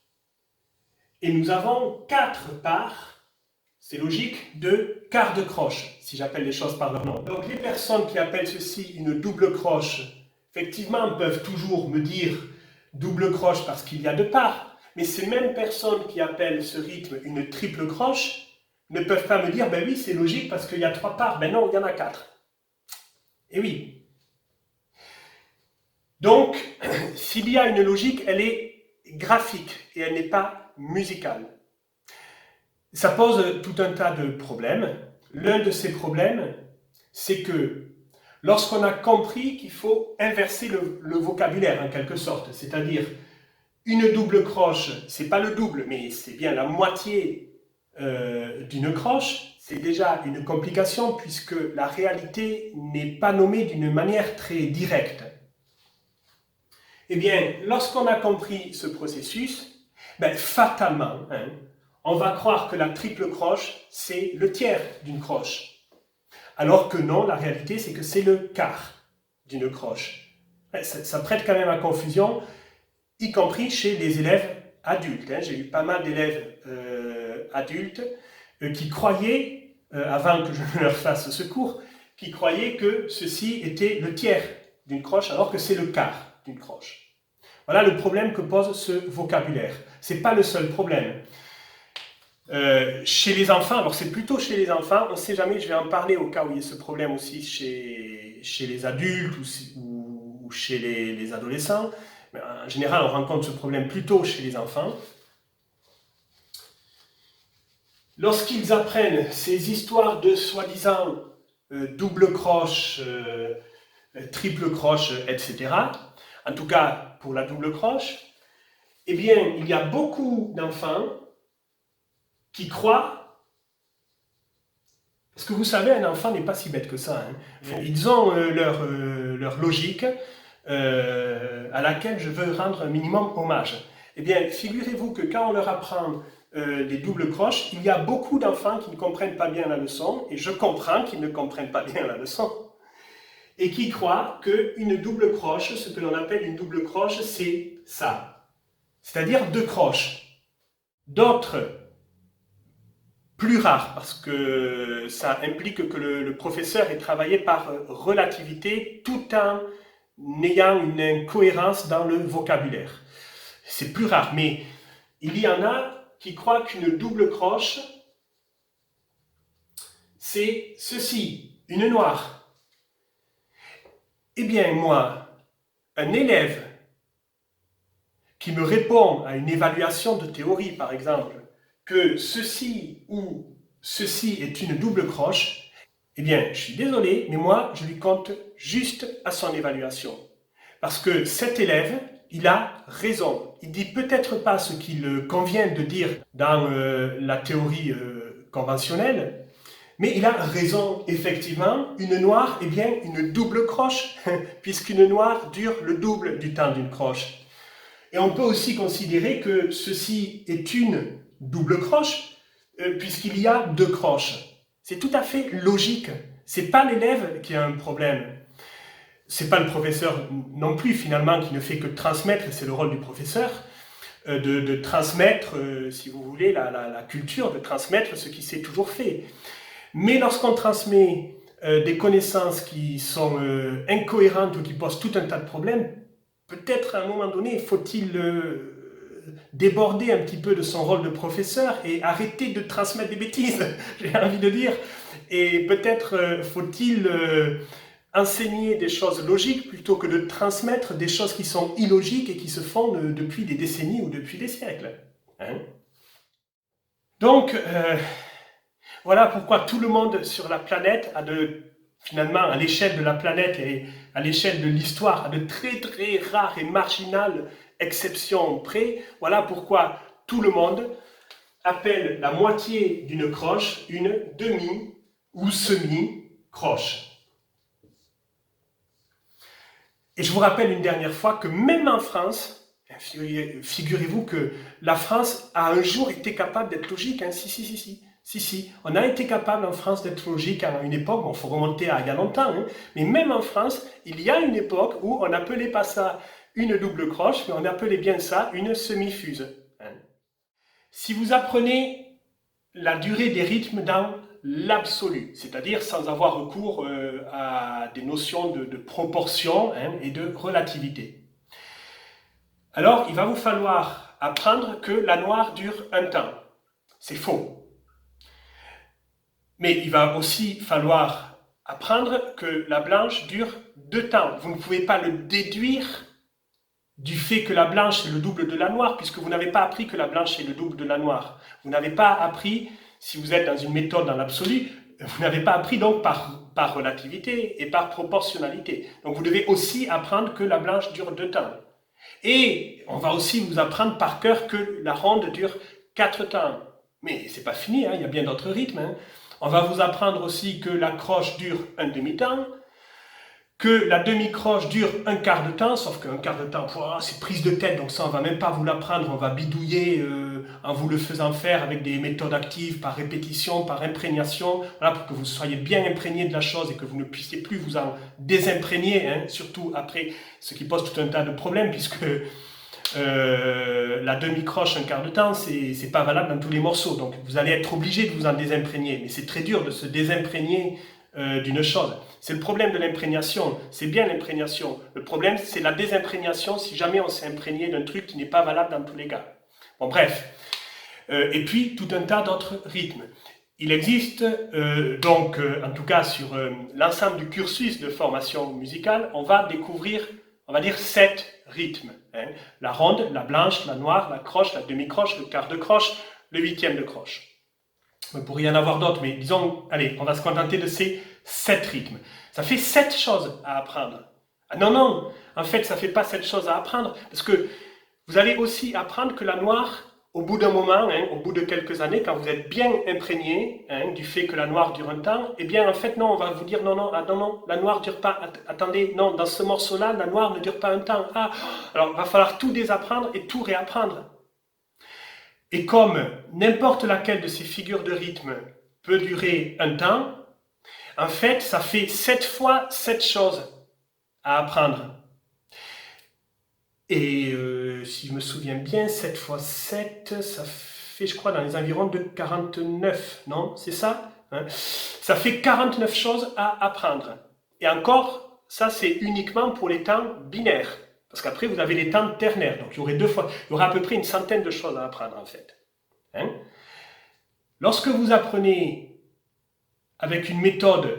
et nous avons 4 parts, c'est logique, de quart de croche, si j'appelle les choses par leur nom. Donc les personnes qui appellent ceci une double croche, effectivement, peuvent toujours me dire double croche parce qu'il y a 2 parts, mais ces mêmes personnes qui appellent ce rythme une triple croche ne peuvent pas me dire, ben oui, c'est logique parce qu'il y a 3 parts, ben non, il y en a 4. Et oui. Donc, s'il y a une logique, elle est graphique et elle n'est pas musicale. Ça pose tout un tas de problèmes. L'un de ces problèmes, c'est que lorsqu'on a compris qu'il faut inverser le vocabulaire en quelque sorte, c'est-à-dire une double croche, c'est pas le double, mais c'est bien la moitié d'une croche, c'est déjà une complication puisque la réalité n'est pas nommée d'une manière très directe. Eh bien, lorsqu'on a compris ce processus, ben, fatalement, on va croire que la triple croche, c'est le tiers d'une croche. Alors que non, la réalité, c'est que c'est le quart d'une croche. Ça prête quand même à confusion, y compris chez les élèves adultes. J'ai eu pas mal d'élèves adultes qui croyaient, avant que je leur fasse ce cours, qui croyaient que ceci était le tiers d'une croche, alors que c'est le quart d'une croche. Voilà le problème que pose ce vocabulaire. Ce n'est pas le seul problème. Chez les enfants, alors c'est plutôt chez les enfants, on ne sait jamais, je vais en parler au cas où il y a ce problème aussi chez les adultes ou chez les adolescents. Mais en général, on rencontre ce problème plutôt chez les enfants. Lorsqu'ils apprennent ces histoires de soi-disant double croche, triple croche, etc., en tout cas pour la double croche, eh bien, il y a beaucoup d'enfants qui croient, parce que vous savez, un enfant n'est pas si bête que ça. Ils ont leur logique à laquelle je veux rendre un minimum hommage. Eh bien, figurez-vous que quand on leur apprend les doubles croches, il y a beaucoup d'enfants qui ne comprennent pas bien la leçon, et je comprends qu'ils ne comprennent pas bien la leçon, et qui croient qu'une double croche, ce que l'on appelle une double croche, c'est ça. C'est-à-dire 2 croches. D'autres, plus rares, parce que ça implique que le professeur ait travaillé par relativité tout en ayant une cohérence dans le vocabulaire. C'est plus rare, mais il y en a qui croient qu'une double croche, c'est ceci, une noire. Eh bien, moi, un élève qui me répond à une évaluation de théorie, par exemple, que ceci ou ceci est une double croche, eh bien, je suis désolé, mais moi, je lui compte juste à son évaluation. Parce que cet élève, il a raison. Il dit peut-être pas ce qu'il convient de dire dans la théorie conventionnelle, mais il a raison, effectivement, une noire est bien une double croche, puisqu'une noire dure le double du temps d'une croche. Et on peut aussi considérer que ceci est une double croche, puisqu'il y a 2 croches. C'est tout à fait logique. Ce n'est pas l'élève qui a un problème. Ce n'est pas le professeur non plus, finalement, qui ne fait que transmettre, et c'est le rôle du professeur, de transmettre, si vous voulez, la culture, de transmettre ce qui s'est toujours fait. Mais lorsqu'on transmet des connaissances qui sont incohérentes ou qui posent tout un tas de problèmes, peut-être à un moment donné, faut-il déborder un petit peu de son rôle de professeur et arrêter de transmettre des bêtises, j'ai envie de dire. Et peut-être faut-il enseigner des choses logiques plutôt que de transmettre des choses qui sont illogiques et qui se font depuis des décennies ou depuis des siècles. Hein? Donc, voilà pourquoi tout le monde sur la planète finalement, à l'échelle de la planète et à l'échelle de l'histoire, à de très très rares et marginales exceptions près, voilà pourquoi tout le monde appelle la moitié d'une croche une demi ou semi-croche. Et je vous rappelle une dernière fois que même en France, figurez-vous que la France a un jour été capable d'être logique. Hein. Si. On a été capable en France d'être logique à une époque, bon, il faut remonter à il y a longtemps, hein, mais même en France, il y a une époque où on n'appelait pas ça une double croche, mais on appelait bien ça une semi-fuse. Hein. Si vous apprenez la durée des rythmes dans l'absolu, c'est-à-dire sans avoir recours à des notions de proportion hein, et de relativité. Alors, il va vous falloir apprendre que la noire dure un temps. C'est faux. Mais il va aussi falloir apprendre que la blanche dure 2 temps. Vous ne pouvez pas le déduire du fait que la blanche est le double de la noire, puisque vous n'avez pas appris que la blanche est le double de la noire. Vous n'avez pas appris, si vous êtes dans une méthode dans l'absolu, vous n'avez pas appris donc par relativité et par proportionnalité. Donc vous devez aussi apprendre que la blanche dure 2 temps. Et on va aussi vous apprendre par cœur que la ronde dure 4 temps. Mais c'est pas fini, hein, il y a bien d'autres rythmes. Hein. On va vous apprendre aussi que la croche dure un demi-temps, que la demi-croche dure un quart de temps, sauf qu'un quart de temps, c'est prise de tête, donc ça on va même pas vous l'apprendre, on va bidouiller en vous le faisant faire avec des méthodes actives, par répétition, par imprégnation, voilà, pour que vous soyez bien imprégné de la chose et que vous ne puissiez plus vous en désimprégner, hein, surtout après, ce qui pose tout un tas de problèmes, puisque la demi-croche, un quart de temps, c'est pas valable dans tous les morceaux, donc vous allez être obligé de vous en désimprégner, mais c'est très dur de se désimprégner d'une chose. C'est le problème de l'imprégnation, c'est bien l'imprégnation. Le problème, c'est la dés'imprégnation si jamais on s'est imprégné d'un truc qui n'est pas valable dans tous les cas. Bon, bref. Et puis, tout un tas d'autres rythmes. Il existe, en tout cas sur l'ensemble du cursus de formation musicale, on va découvrir, on va dire, 7 rythmes. Hein. La ronde, la blanche, la noire, la croche, la demi-croche, le quart de croche, le huitième de croche. Il pourrait y en avoir d'autres, mais disons, allez, on va se contenter de ces 7 rythmes. Ça fait 7 choses à apprendre. Ah non, en fait, ça ne fait pas 7 choses à apprendre, parce que vous allez aussi apprendre que la noire, au bout d'un moment, hein, au bout de quelques années, quand vous êtes bien imprégné hein, du fait que la noire dure un temps, eh bien, en fait, non, on va vous dire, non, la noire ne dure pas, attendez, non, dans ce morceau-là, la noire ne dure pas un temps. Ah, alors, il va falloir tout désapprendre et tout réapprendre. Et comme n'importe laquelle de ces figures de rythme peut durer un temps, en fait, ça fait 7 fois 7 choses à apprendre. Et si je me souviens bien, 7 fois 7, ça fait, je crois, dans les environs de 49, non? C'est ça hein? Ça fait 49 choses à apprendre. Et encore, ça c'est uniquement pour les temps binaires. Parce qu'après, vous avez les temps ternaires. Donc, il y aura à peu près une centaine de choses à apprendre, en fait. Hein? Lorsque vous apprenez avec une méthode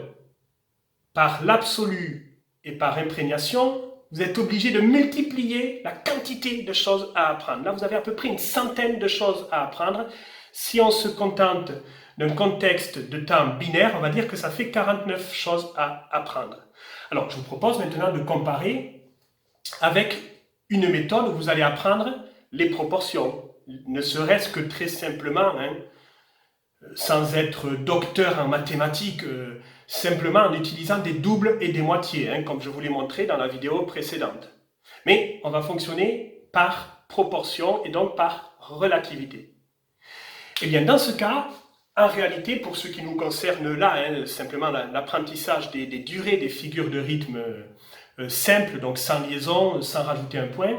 par l'absolu et par imprégnation, vous êtes obligé de multiplier la quantité de choses à apprendre. Là, vous avez à peu près une centaine de choses à apprendre. Si on se contente d'un contexte de temps binaire, on va dire que ça fait 49 choses à apprendre. Alors, je vous propose maintenant de comparer avec une méthode où vous allez apprendre les proportions, ne serait-ce que très simplement, hein, sans être docteur en mathématiques, simplement en utilisant des doubles et des moitiés, hein, comme je vous l'ai montré dans la vidéo précédente. Mais on va fonctionner par proportion et donc par relativité. Et bien dans ce cas, en réalité, pour ce qui nous concerne là, hein, simplement l'apprentissage des durées des figures de rythme simples, donc sans liaison, sans rajouter un point,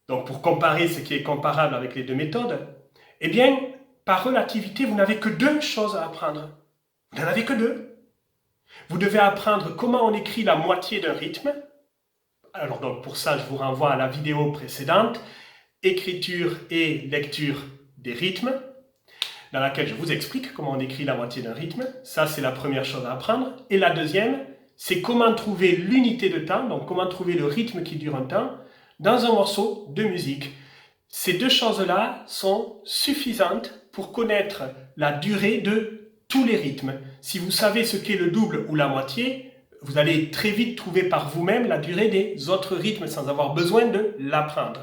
donc pour comparer ce qui est comparable avec les deux méthodes, eh bien, par relativité, vous n'avez que 2 choses à apprendre. Vous n'en avez que 2. Vous devez apprendre comment on écrit la moitié d'un rythme. Alors donc pour ça, je vous renvoie à la vidéo précédente, écriture et lecture des rythmes, dans laquelle je vous explique comment on écrit la moitié d'un rythme. Ça, c'est la première chose à apprendre. Et la deuxième, c'est comment trouver l'unité de temps, donc comment trouver le rythme qui dure un temps, dans un morceau de musique. Ces deux choses-là sont suffisantes pour connaître la durée de tous les rythmes. Si vous savez ce qu'est le double ou la moitié, vous allez très vite trouver par vous-même la durée des autres rythmes sans avoir besoin de l'apprendre.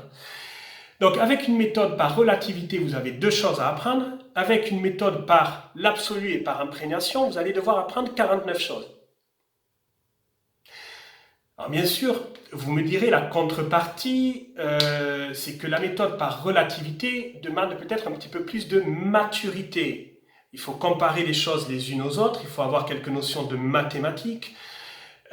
Donc avec une méthode par relativité, vous avez deux choses à apprendre. Avec une méthode par l'absolu et par imprégnation, vous allez devoir apprendre 49 choses. Alors bien sûr, vous me direz la contrepartie, c'est que la méthode par relativité demande peut-être un petit peu plus de maturité. Il faut comparer les choses les unes aux autres, il faut avoir quelques notions de mathématiques.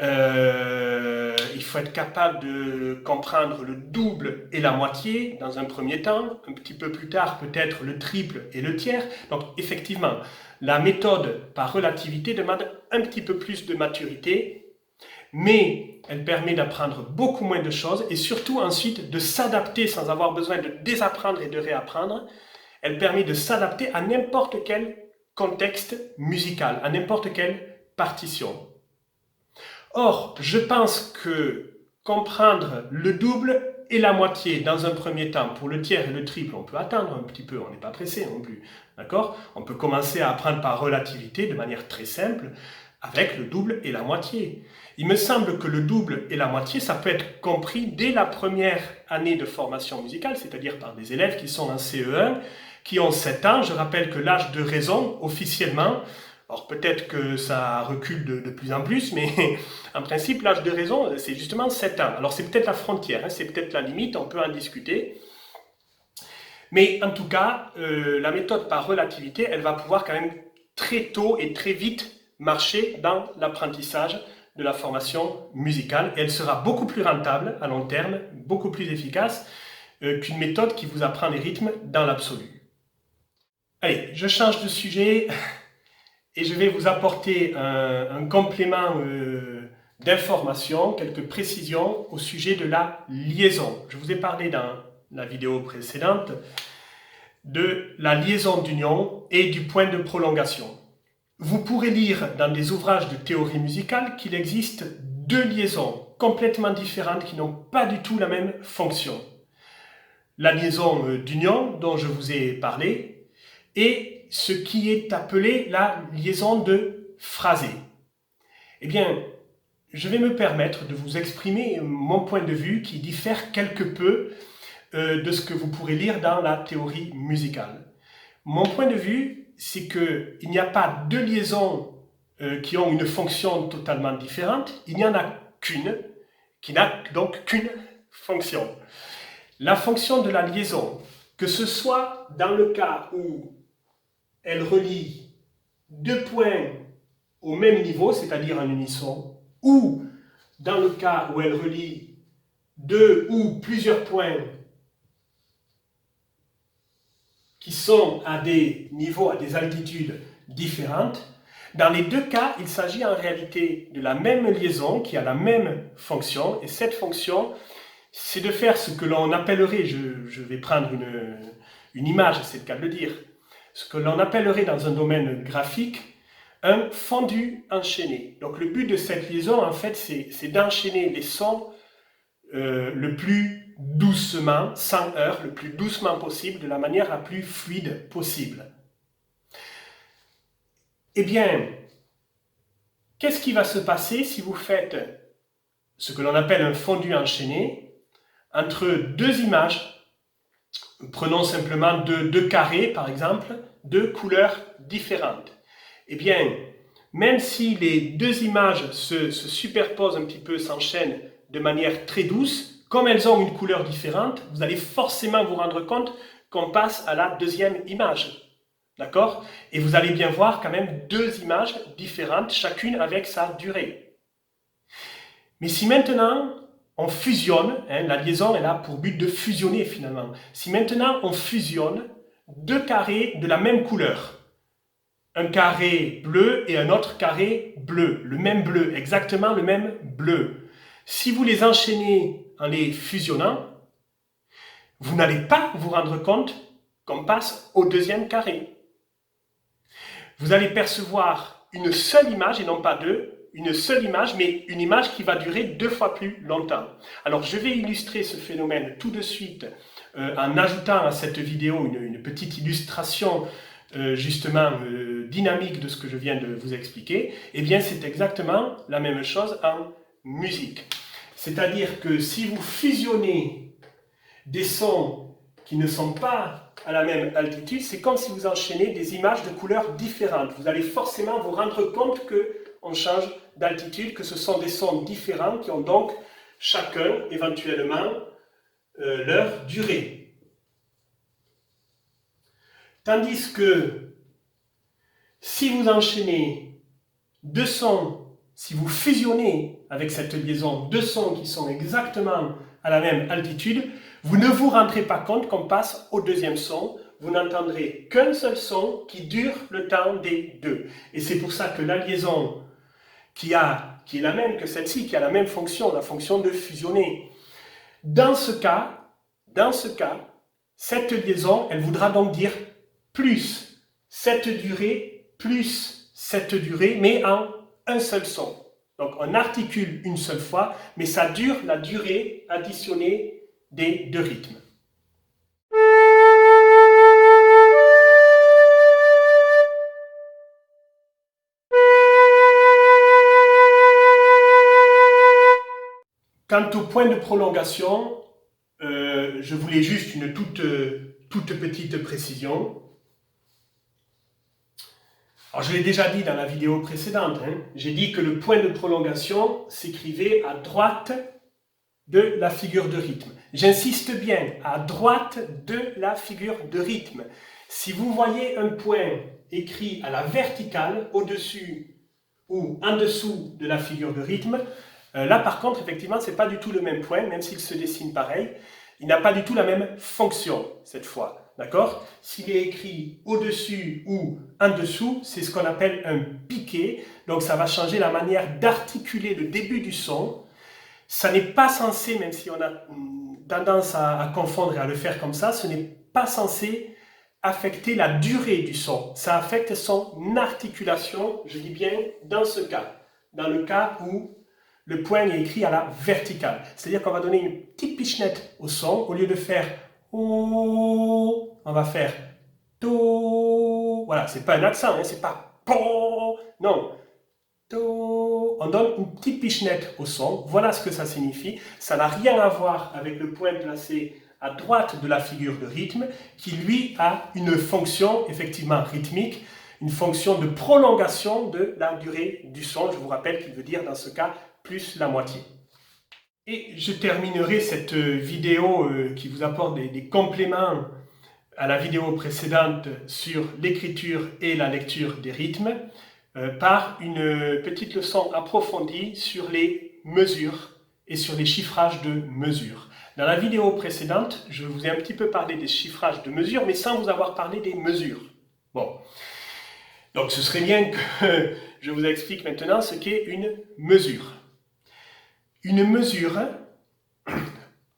Il faut être capable de comprendre le double et la moitié dans un premier temps, un petit peu plus tard peut-être le triple et le tiers. Donc effectivement, la méthode par relativité demande un petit peu plus de maturité, mais elle permet d'apprendre beaucoup moins de choses et surtout ensuite de s'adapter sans avoir besoin de désapprendre et de réapprendre. Elle permet de s'adapter à n'importe quel contexte musical, à n'importe quelle partition. Or, je pense que comprendre le double et la moitié dans un premier temps, pour le tiers et le triple, on peut attendre un petit peu, on n'est pas pressé non plus, d'accord? On peut commencer à apprendre par relativité de manière très simple, avec le double et la moitié. Il me semble que le double et la moitié, ça peut être compris dès la première année de formation musicale, c'est-à-dire par des élèves qui sont en CE1, qui ont 7 ans. Je rappelle que l'âge de raison, officiellement, alors peut-être que ça recule de plus en plus, mais en principe, l'âge de raison, c'est justement 7 ans. Alors c'est peut-être la frontière, hein, c'est peut-être la limite, on peut en discuter. Mais en tout cas, la méthode par relativité, elle va pouvoir quand même très tôt et très vite marcher dans l'apprentissage de la formation musicale. Et elle sera beaucoup plus rentable à long terme, beaucoup plus efficace qu'une méthode qui vous apprend les rythmes dans l'absolu. Allez, je change de sujet. Et je vais vous apporter un complément d'information, quelques précisions au sujet de la liaison. Je vous ai parlé dans la vidéo précédente de la liaison d'union et du point de prolongation. Vous pourrez lire dans des ouvrages de théorie musicale qu'il existe deux liaisons complètement différentes qui n'ont pas du tout la même fonction. La liaison d'union dont je vous ai parlé et ce qui est appelé la liaison de phrasé. Eh bien, je vais me permettre de vous exprimer mon point de vue qui diffère quelque peu de ce que vous pourrez lire dans la théorie musicale. Mon point de vue, c'est qu'il n'y a pas deux liaisons qui ont une fonction totalement différente, il n'y en a qu'une, qui n'a donc qu'une fonction. La fonction de la liaison, que ce soit dans le cas où elle relie deux points au même niveau, c'est-à-dire en unisson, ou dans le cas où elle relie deux ou plusieurs points qui sont à des niveaux, à des altitudes différentes. Dans les deux cas, il s'agit en réalité de la même liaison qui a la même fonction, et cette fonction, c'est de faire ce que l'on appellerait, je vais prendre une image, c'est le cas de le dire, ce que l'on appellerait dans un domaine graphique un fondu enchaîné. Donc le but de cette liaison, en fait, c'est d'enchaîner les sons le plus doucement, sans heurts, le plus doucement possible, de la manière la plus fluide possible. Eh bien, qu'est-ce qui va se passer si vous faites ce que l'on appelle un fondu enchaîné entre deux images? Prenons simplement deux carrés, par exemple, de couleurs différentes. Eh bien, même si les deux images se superposent un petit peu, s'enchaînent de manière très douce, comme elles ont une couleur différente, vous allez forcément vous rendre compte qu'on passe à la deuxième image. D'accord? Et vous allez bien voir quand même deux images différentes, chacune avec sa durée. Mais si maintenant on fusionne, la liaison est là pour but de fusionner finalement. Si maintenant on fusionne deux carrés de la même couleur, un carré bleu et un autre carré bleu, le même bleu, exactement le même bleu. Si vous les enchaînez en les fusionnant, vous n'allez pas vous rendre compte qu'on passe au deuxième carré. Vous allez percevoir une seule image et non pas deux, une seule image, mais une image qui va durer 2 fois plus longtemps. Alors je vais illustrer ce phénomène tout de suite en ajoutant à cette vidéo une petite illustration justement dynamique de ce que je viens de vous expliquer. Eh bien c'est exactement la même chose en musique. C'est-à-dire que si vous fusionnez des sons qui ne sont pas à la même altitude, c'est comme si vous enchaînez des images de couleurs différentes. Vous allez forcément vous rendre compte qu'on change d'altitude, que ce sont des sons différents qui ont donc chacun éventuellement leur durée. Tandis que si vous enchaînez deux sons, si vous fusionnez avec cette liaison deux sons qui sont exactement à la même altitude, vous ne vous rendrez pas compte qu'on passe au deuxième son. Vous n'entendrez qu'un seul son qui dure le temps des deux. Et c'est pour ça que la liaison qui est la même que celle-ci, qui a la même fonction, la fonction de fusionner. Dans ce cas, cette liaison, elle voudra donc dire plus cette durée, mais en un seul son. Donc on articule une seule fois, mais ça dure la durée additionnée des deux rythmes. Quant au point de prolongation, je voulais juste une toute petite précision. Alors je l'ai déjà dit dans la vidéo précédente, j'ai dit que le point de prolongation s'écrivait à droite de la figure de rythme. J'insiste bien, à droite de la figure de rythme. Si vous voyez un point écrit à la verticale, au-dessus ou en dessous de la figure de rythme, là par contre, effectivement, ce n'est pas du tout le même point, même s'il se dessine pareil. Il n'a pas du tout la même fonction, cette fois. D'accord? S'il est écrit au-dessus ou en dessous, c'est ce qu'on appelle un piqué. Donc ça va changer la manière d'articuler le début du son. Ça n'est pas censé, même si on a tendance à confondre et à le faire comme ça, ce n'est pas censé affecter la durée du son. Ça affecte son articulation, je dis bien dans ce cas. Dans le cas où le point est écrit à la verticale. C'est-à-dire qu'on va donner une petite pichenette au son. Au lieu de faire OO, on va faire TO. Voilà, c'est pas un accent, c'est pas PO. Non. TO. On donne une petite pichenette au son. Voilà ce que ça signifie. Ça n'a rien à voir avec le point placé à droite de la figure de rythme, qui lui a une fonction effectivement rythmique, une fonction de prolongation de la durée du son. Je vous rappelle qu'il veut dire dans ce cas plus la moitié. Et je terminerai cette vidéo qui vous apporte des compléments à la vidéo précédente sur l'écriture et la lecture des rythmes par une petite leçon approfondie sur les mesures et sur les chiffrages de mesures. Dans la vidéo précédente, je vous ai un petit peu parlé des chiffrages de mesures, mais sans vous avoir parlé des mesures. Bon. Donc ce serait bien que je vous explique maintenant ce qu'est une mesure. Une mesure,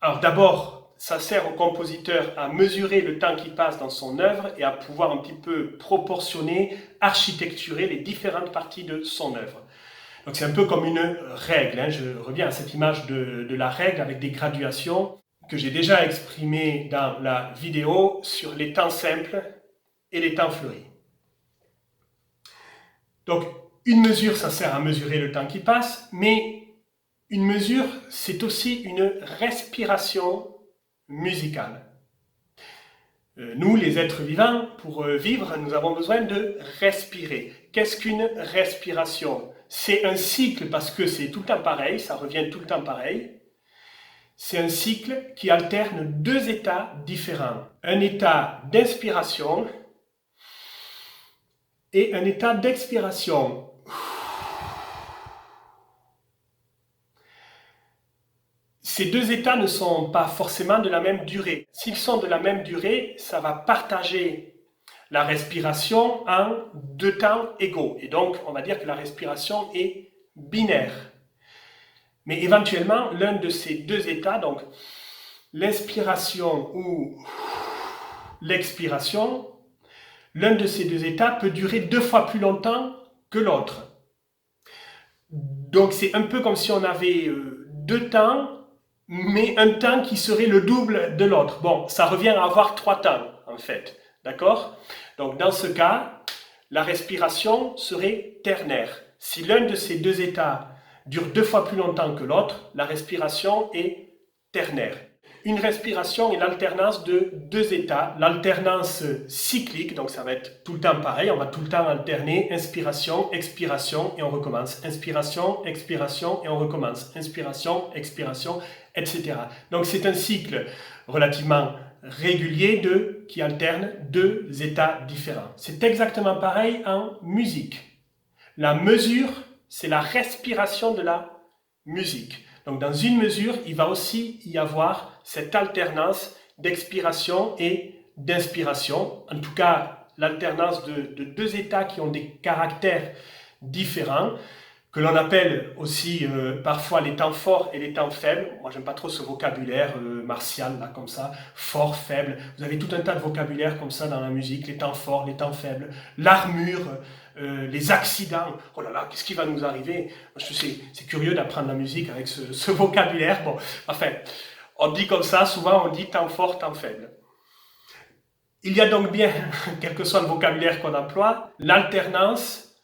alors d'abord, ça sert au compositeur à mesurer le temps qui passe dans son œuvre et à pouvoir un petit peu proportionner, architecturer les différentes parties de son œuvre. Donc c'est un peu comme une règle, je reviens à cette image de la règle avec des graduations que j'ai déjà exprimées dans la vidéo sur les temps simples et les temps fleuris. Donc une mesure, ça sert à mesurer le temps qui passe, mais une mesure, c'est aussi une respiration musicale. Nous, les êtres vivants, pour vivre, nous avons besoin de respirer. Qu'est-ce qu'une respiration? C'est un cycle parce que c'est tout le temps pareil, ça revient tout le temps pareil. C'est un cycle qui alterne deux états différents. Un état d'inspiration et un état d'expiration. Ces deux états ne sont pas forcément de la même durée. S'ils sont de la même durée, ça va partager la respiration en deux temps égaux. Et donc, on va dire que la respiration est binaire. Mais éventuellement, l'un de ces deux états, donc l'inspiration ou l'expiration, l'un de ces deux états peut durer 2 fois plus longtemps que l'autre. Donc c'est un peu comme si on avait deux temps, mais un temps qui serait le double de l'autre. Bon, ça revient à avoir 3 temps, en fait. D'accord? Donc dans ce cas, la respiration serait ternaire. Si l'un de ces deux états dure 2 fois plus longtemps que l'autre, la respiration est ternaire. Une respiration est l'alternance de deux états, l'alternance cyclique, donc ça va être tout le temps pareil, on va tout le temps alterner inspiration, expiration et on recommence, inspiration, expiration et on recommence, inspiration, expiration, etc. Donc c'est un cycle relativement régulier qui alterne deux états différents. C'est exactement pareil en musique. La mesure, c'est la respiration de la musique. Donc dans une mesure, il va aussi y avoir cette alternance d'expiration et d'inspiration. En tout cas, l'alternance de deux états qui ont des caractères différents, que l'on appelle aussi parfois les temps forts et les temps faibles. Moi, j'aime pas trop ce vocabulaire martial, là, comme ça, fort, faible. Vous avez tout un tas de vocabulaire comme ça dans la musique, les temps forts, les temps faibles, l'armure, les accidents. Oh là là, qu'est-ce qui va nous arriver? C'est curieux d'apprendre la musique avec ce vocabulaire. Bon, enfin, on dit comme ça, souvent on dit temps fort, temps faible. Il y a donc bien, quel que soit le vocabulaire qu'on emploie, l'alternance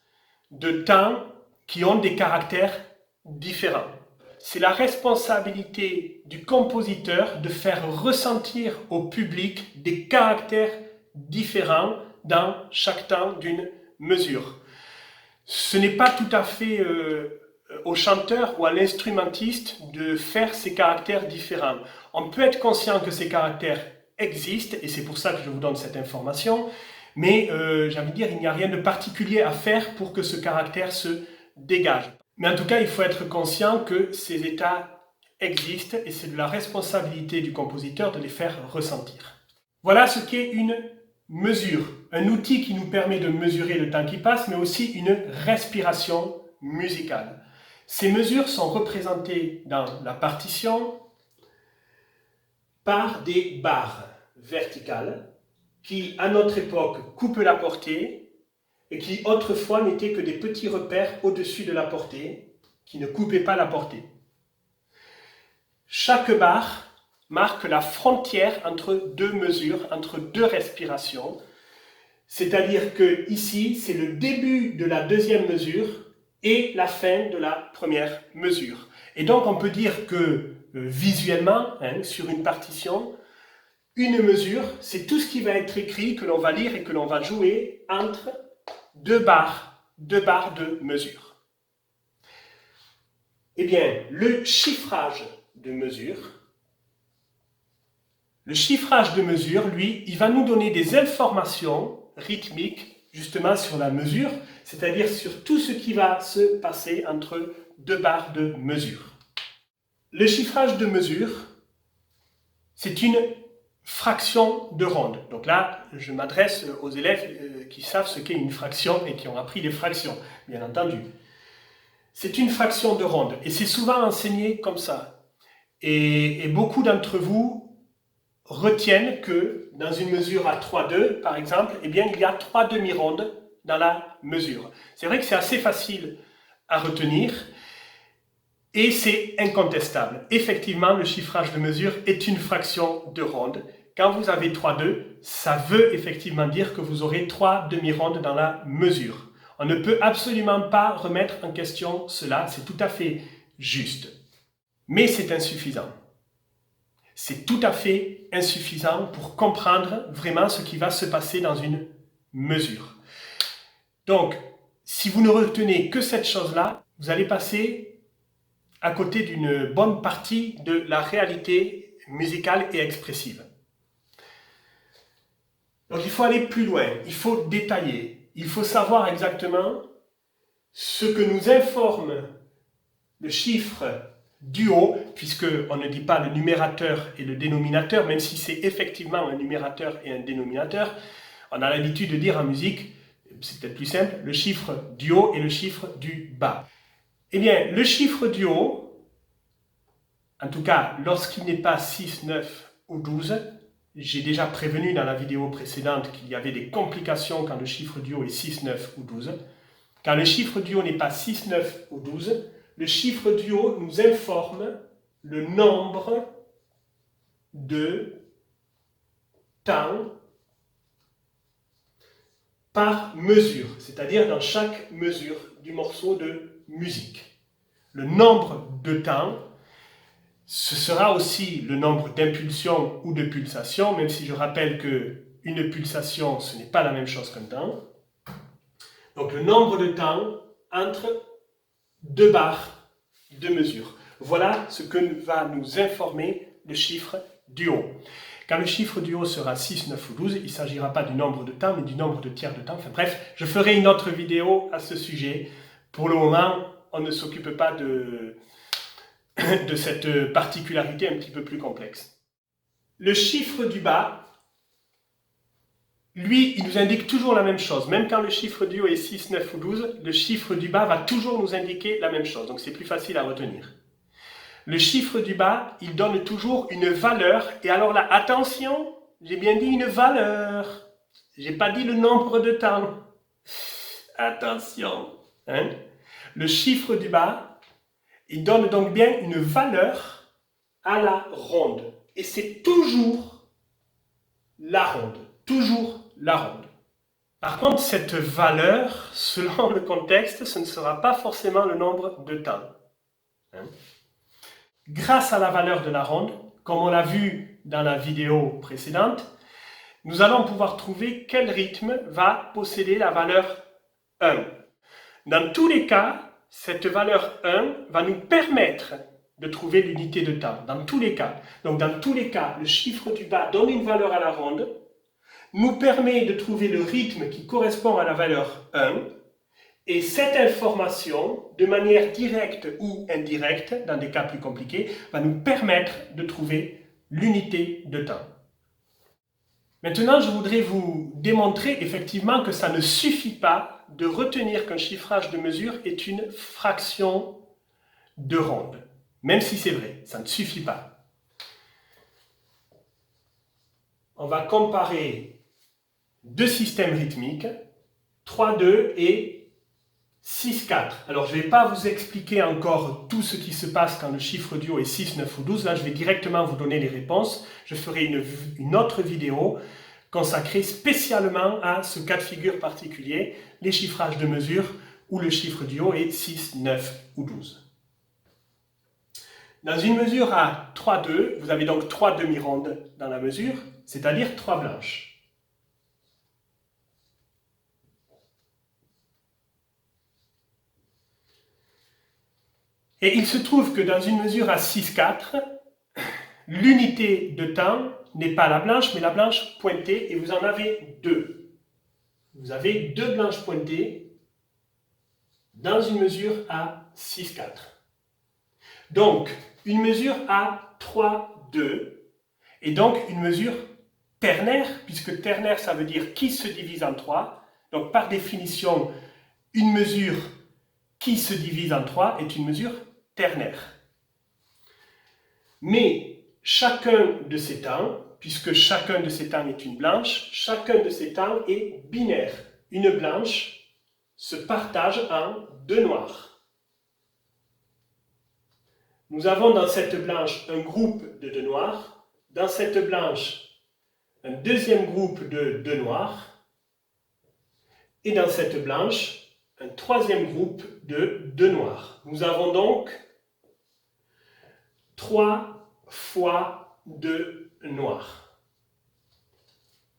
de temps qui ont des caractères différents. C'est la responsabilité du compositeur de faire ressentir au public des caractères différents dans chaque temps d'une mesure. Ce n'est pas tout à fait au chanteur ou à l'instrumentiste de faire ces caractères différents. On peut être conscient que ces caractères existent, et c'est pour ça que je vous donne cette information, mais j'ai envie de dire, il n'y a rien de particulier à faire pour que ce caractère se dégage. Mais en tout cas, il faut être conscient que ces états existent, et c'est de la responsabilité du compositeur de les faire ressentir. Voilà ce qu'est une mesure, un outil qui nous permet de mesurer le temps qui passe, mais aussi une respiration musicale. Ces mesures sont représentées dans la partition par des barres verticales qui, à notre époque, coupent la portée et qui, autrefois, n'étaient que des petits repères au-dessus de la portée qui ne coupaient pas la portée. Chaque barre marque la frontière entre deux mesures, entre deux respirations. C'est-à-dire que ici, c'est le début de la deuxième mesure et la fin de la première mesure. Et donc, on peut dire que visuellement, sur une partition, une mesure, c'est tout ce qui va être écrit, que l'on va lire et que l'on va jouer entre deux barres de mesure. Eh bien, le chiffrage de mesure, lui, il va nous donner des informations rythmiques justement sur la mesure, c'est-à-dire sur tout ce qui va se passer entre deux barres de mesure. Le chiffrage de mesure, c'est une fraction de ronde. Donc là, je m'adresse aux élèves qui savent ce qu'est une fraction et qui ont appris les fractions, bien entendu. C'est une fraction de ronde et c'est souvent enseigné comme ça. Et beaucoup d'entre vous retiennent que dans une mesure à 3/2, par exemple, eh bien, il y a 3 demi-rondes dans la mesure. C'est vrai que c'est assez facile à retenir et c'est incontestable. Effectivement, le chiffrage de mesure est une fraction de ronde. Quand vous avez 3/2, ça veut effectivement dire que vous aurez 3 demi-rondes dans la mesure. On ne peut absolument pas remettre en question cela, c'est tout à fait juste. Mais c'est insuffisant. C'est tout à fait insuffisant pour comprendre vraiment ce qui va se passer dans une mesure. Donc, si vous ne retenez que cette chose-là, vous allez passer à côté d'une bonne partie de la réalité musicale et expressive. Donc, il faut aller plus loin, il faut détailler, il faut savoir exactement ce que nous informe le chiffre du haut, puisqu'on ne dit pas le numérateur et le dénominateur, même si c'est effectivement un numérateur et un dénominateur, On a l'habitude de dire en musique, c'est peut-être plus simple, le chiffre du haut et le chiffre du bas. Eh bien, le chiffre du haut, en tout cas lorsqu'il n'est pas 6, 9 ou 12, j'ai déjà prévenu dans la vidéo précédente qu'il y avait des complications quand le chiffre du haut est 6, 9 ou 12. Quand le chiffre du haut n'est pas 6, 9 ou 12, le chiffre du haut nous informe le nombre de temps par mesure, c'est-à-dire dans chaque mesure du morceau de musique. Le nombre de temps, ce sera aussi le nombre d'impulsions ou de pulsations, même si je rappelle qu'une pulsation, ce n'est pas la même chose qu'un temps. Donc le nombre de temps entre deux barres de mesure. Voilà ce que va nous informer le chiffre du haut. Quand le chiffre du haut sera 6, 9 ou 12, il ne s'agira pas du nombre de temps, mais du nombre de tiers de temps. Enfin bref, je ferai une autre vidéo à ce sujet. Pour le moment, on ne s'occupe pas de cette particularité un petit peu plus complexe. Le chiffre du bas, lui, il nous indique toujours la même chose. Même quand le chiffre du haut est 6, 9 ou 12, le chiffre du bas va toujours nous indiquer la même chose. Donc c'est plus facile à retenir. Le chiffre du bas, il donne toujours une valeur. Et alors là, attention, j'ai bien dit une valeur. J'ai pas dit le nombre de temps. Attention. Hein? Le chiffre du bas, il donne donc bien une valeur à la ronde. Et c'est toujours la ronde. Toujours la ronde. Par contre, cette valeur, selon le contexte, ce ne sera pas forcément le nombre de temps. Hein? Grâce à la valeur de la ronde, comme on l'a vu dans la vidéo précédente, nous allons pouvoir trouver quel rythme va posséder la valeur 1. Dans tous les cas, cette valeur 1 va nous permettre de trouver l'unité de temps. Dans tous les cas. Donc dans tous les cas, le chiffre du bas donne une valeur à la ronde, nous permet de trouver le rythme qui correspond à la valeur 1, et cette information, de manière directe ou indirecte, dans des cas plus compliqués, va nous permettre de trouver l'unité de temps. Maintenant, je voudrais vous démontrer effectivement que ça ne suffit pas de retenir qu'un chiffrage de mesure est une fraction de ronde. Même si c'est vrai, ça ne suffit pas. On va comparer deux systèmes rythmiques, 3-2 et 6-4. Alors, je ne vais pas vous expliquer encore tout ce qui se passe quand le chiffre du haut est 6, 9 ou 12. Là, je vais directement vous donner les réponses. Je ferai une autre vidéo consacrée spécialement à ce cas de figure particulier, les chiffrages de mesure où le chiffre du haut est 6, 9 ou 12. Dans une mesure à 3-2, vous avez donc 3 demi-rondes dans la mesure, c'est-à-dire 3 blanches. Et il se trouve que dans une mesure à 6-4, l'unité de temps n'est pas la blanche, mais la blanche pointée, et vous en avez deux. Vous avez deux blanches pointées dans une mesure à 6-4. Donc, une mesure à 3-2, et donc une mesure ternaire, puisque ternaire, ça veut dire qui se divise en 3. Donc, par définition, une mesure qui se divise en 3 est une mesure ternaire. Mais chacun de ces temps, puisque chacun de ces temps est une blanche, chacun de ces temps est binaire. Une blanche se partage en deux noirs. Nous avons dans cette blanche un groupe de deux noirs, dans cette blanche un deuxième groupe de deux noirs, et dans cette blanche un troisième groupe de deux noirs. Nous avons donc 3 fois 2 noirs.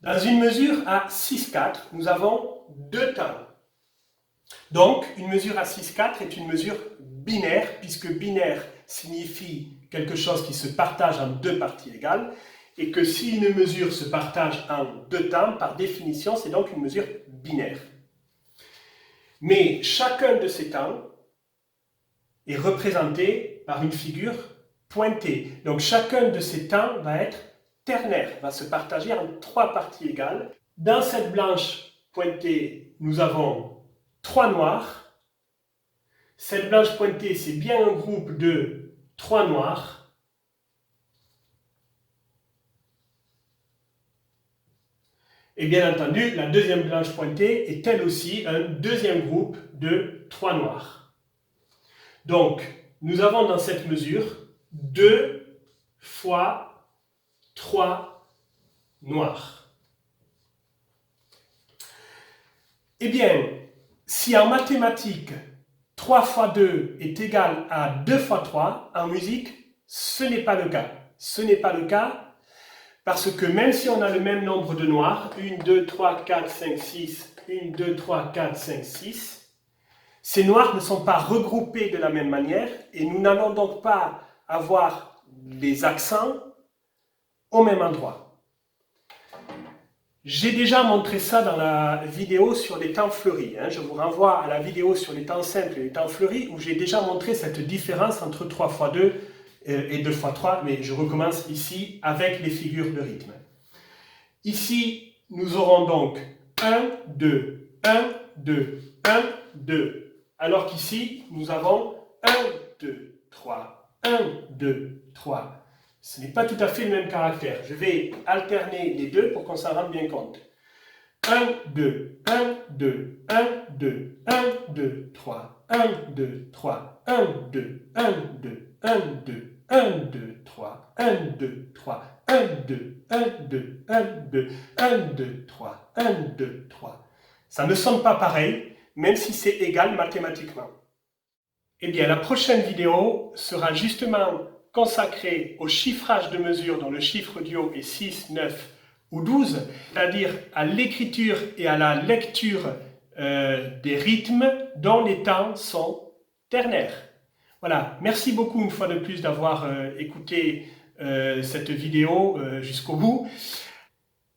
Dans une mesure à 6-4, nous avons deux temps. Donc, une mesure à 6-4 est une mesure binaire, puisque binaire signifie quelque chose qui se partage en deux parties égales, et que si une mesure se partage en deux temps, par définition, c'est donc une mesure binaire. Mais chacun de ces temps est représenté par une figure pointée. Donc chacun de ces temps va être ternaire, va se partager en trois parties égales. Dans cette blanche pointée, nous avons 3 noirs. Cette blanche pointée, c'est bien un groupe de 3 noirs. Et bien entendu, la deuxième blanche pointée est elle aussi un deuxième groupe de 3 noirs. Donc, nous avons dans cette mesure 2 fois 3 noirs. Eh bien, si en mathématiques, 3 fois 2 est égal à 2 fois 3, en musique, ce n'est pas le cas. Ce n'est pas le cas parce que même si on a le même nombre de noirs, 1, 2, 3, 4, 5, 6, 1, 2, 3, 4, 5, 6, ces noirs ne sont pas regroupés de la même manière et nous n'allons donc pas avoir les accents au même endroit. J'ai déjà montré ça dans la vidéo sur les temps fleuris. Je vous renvoie à la vidéo sur les temps simples et les temps fleuris où j'ai déjà montré cette différence entre 3 fois 2 et 2 fois 3, mais je recommence ici avec les figures de rythme. Ici, nous aurons donc 1, 2, 1, 2, 1, 2, alors qu'ici, nous avons 1, 2, 3, 1, 2, 3. Ce n'est pas tout à fait le même caractère. Je vais alterner les deux pour qu'on s'en rende bien compte. 1, 2, 1, 2, 1, 2, 1, 2, 3, 1, 2, 3, 1, 2, 1, 2, 1, 2, 1, 2, 3, 1, 2, 3, 1, 2, 1, 2, 1, 2, 1, 2, 3, 1, 2, 3. Ça ne sonne pas pareil, même si c'est égal mathématiquement. Eh bien, la prochaine vidéo sera justement consacrée au chiffrage de mesures dont le chiffre du haut est 6, 9 ou 12, c'est-à-dire à l'écriture et à la lecture des rythmes dont les temps sont ternaires. Voilà, merci beaucoup une fois de plus d'avoir écouté cette vidéo jusqu'au bout.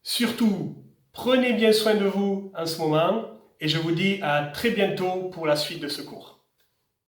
Surtout, prenez bien soin de vous en ce moment et je vous dis à très bientôt pour la suite de ce cours.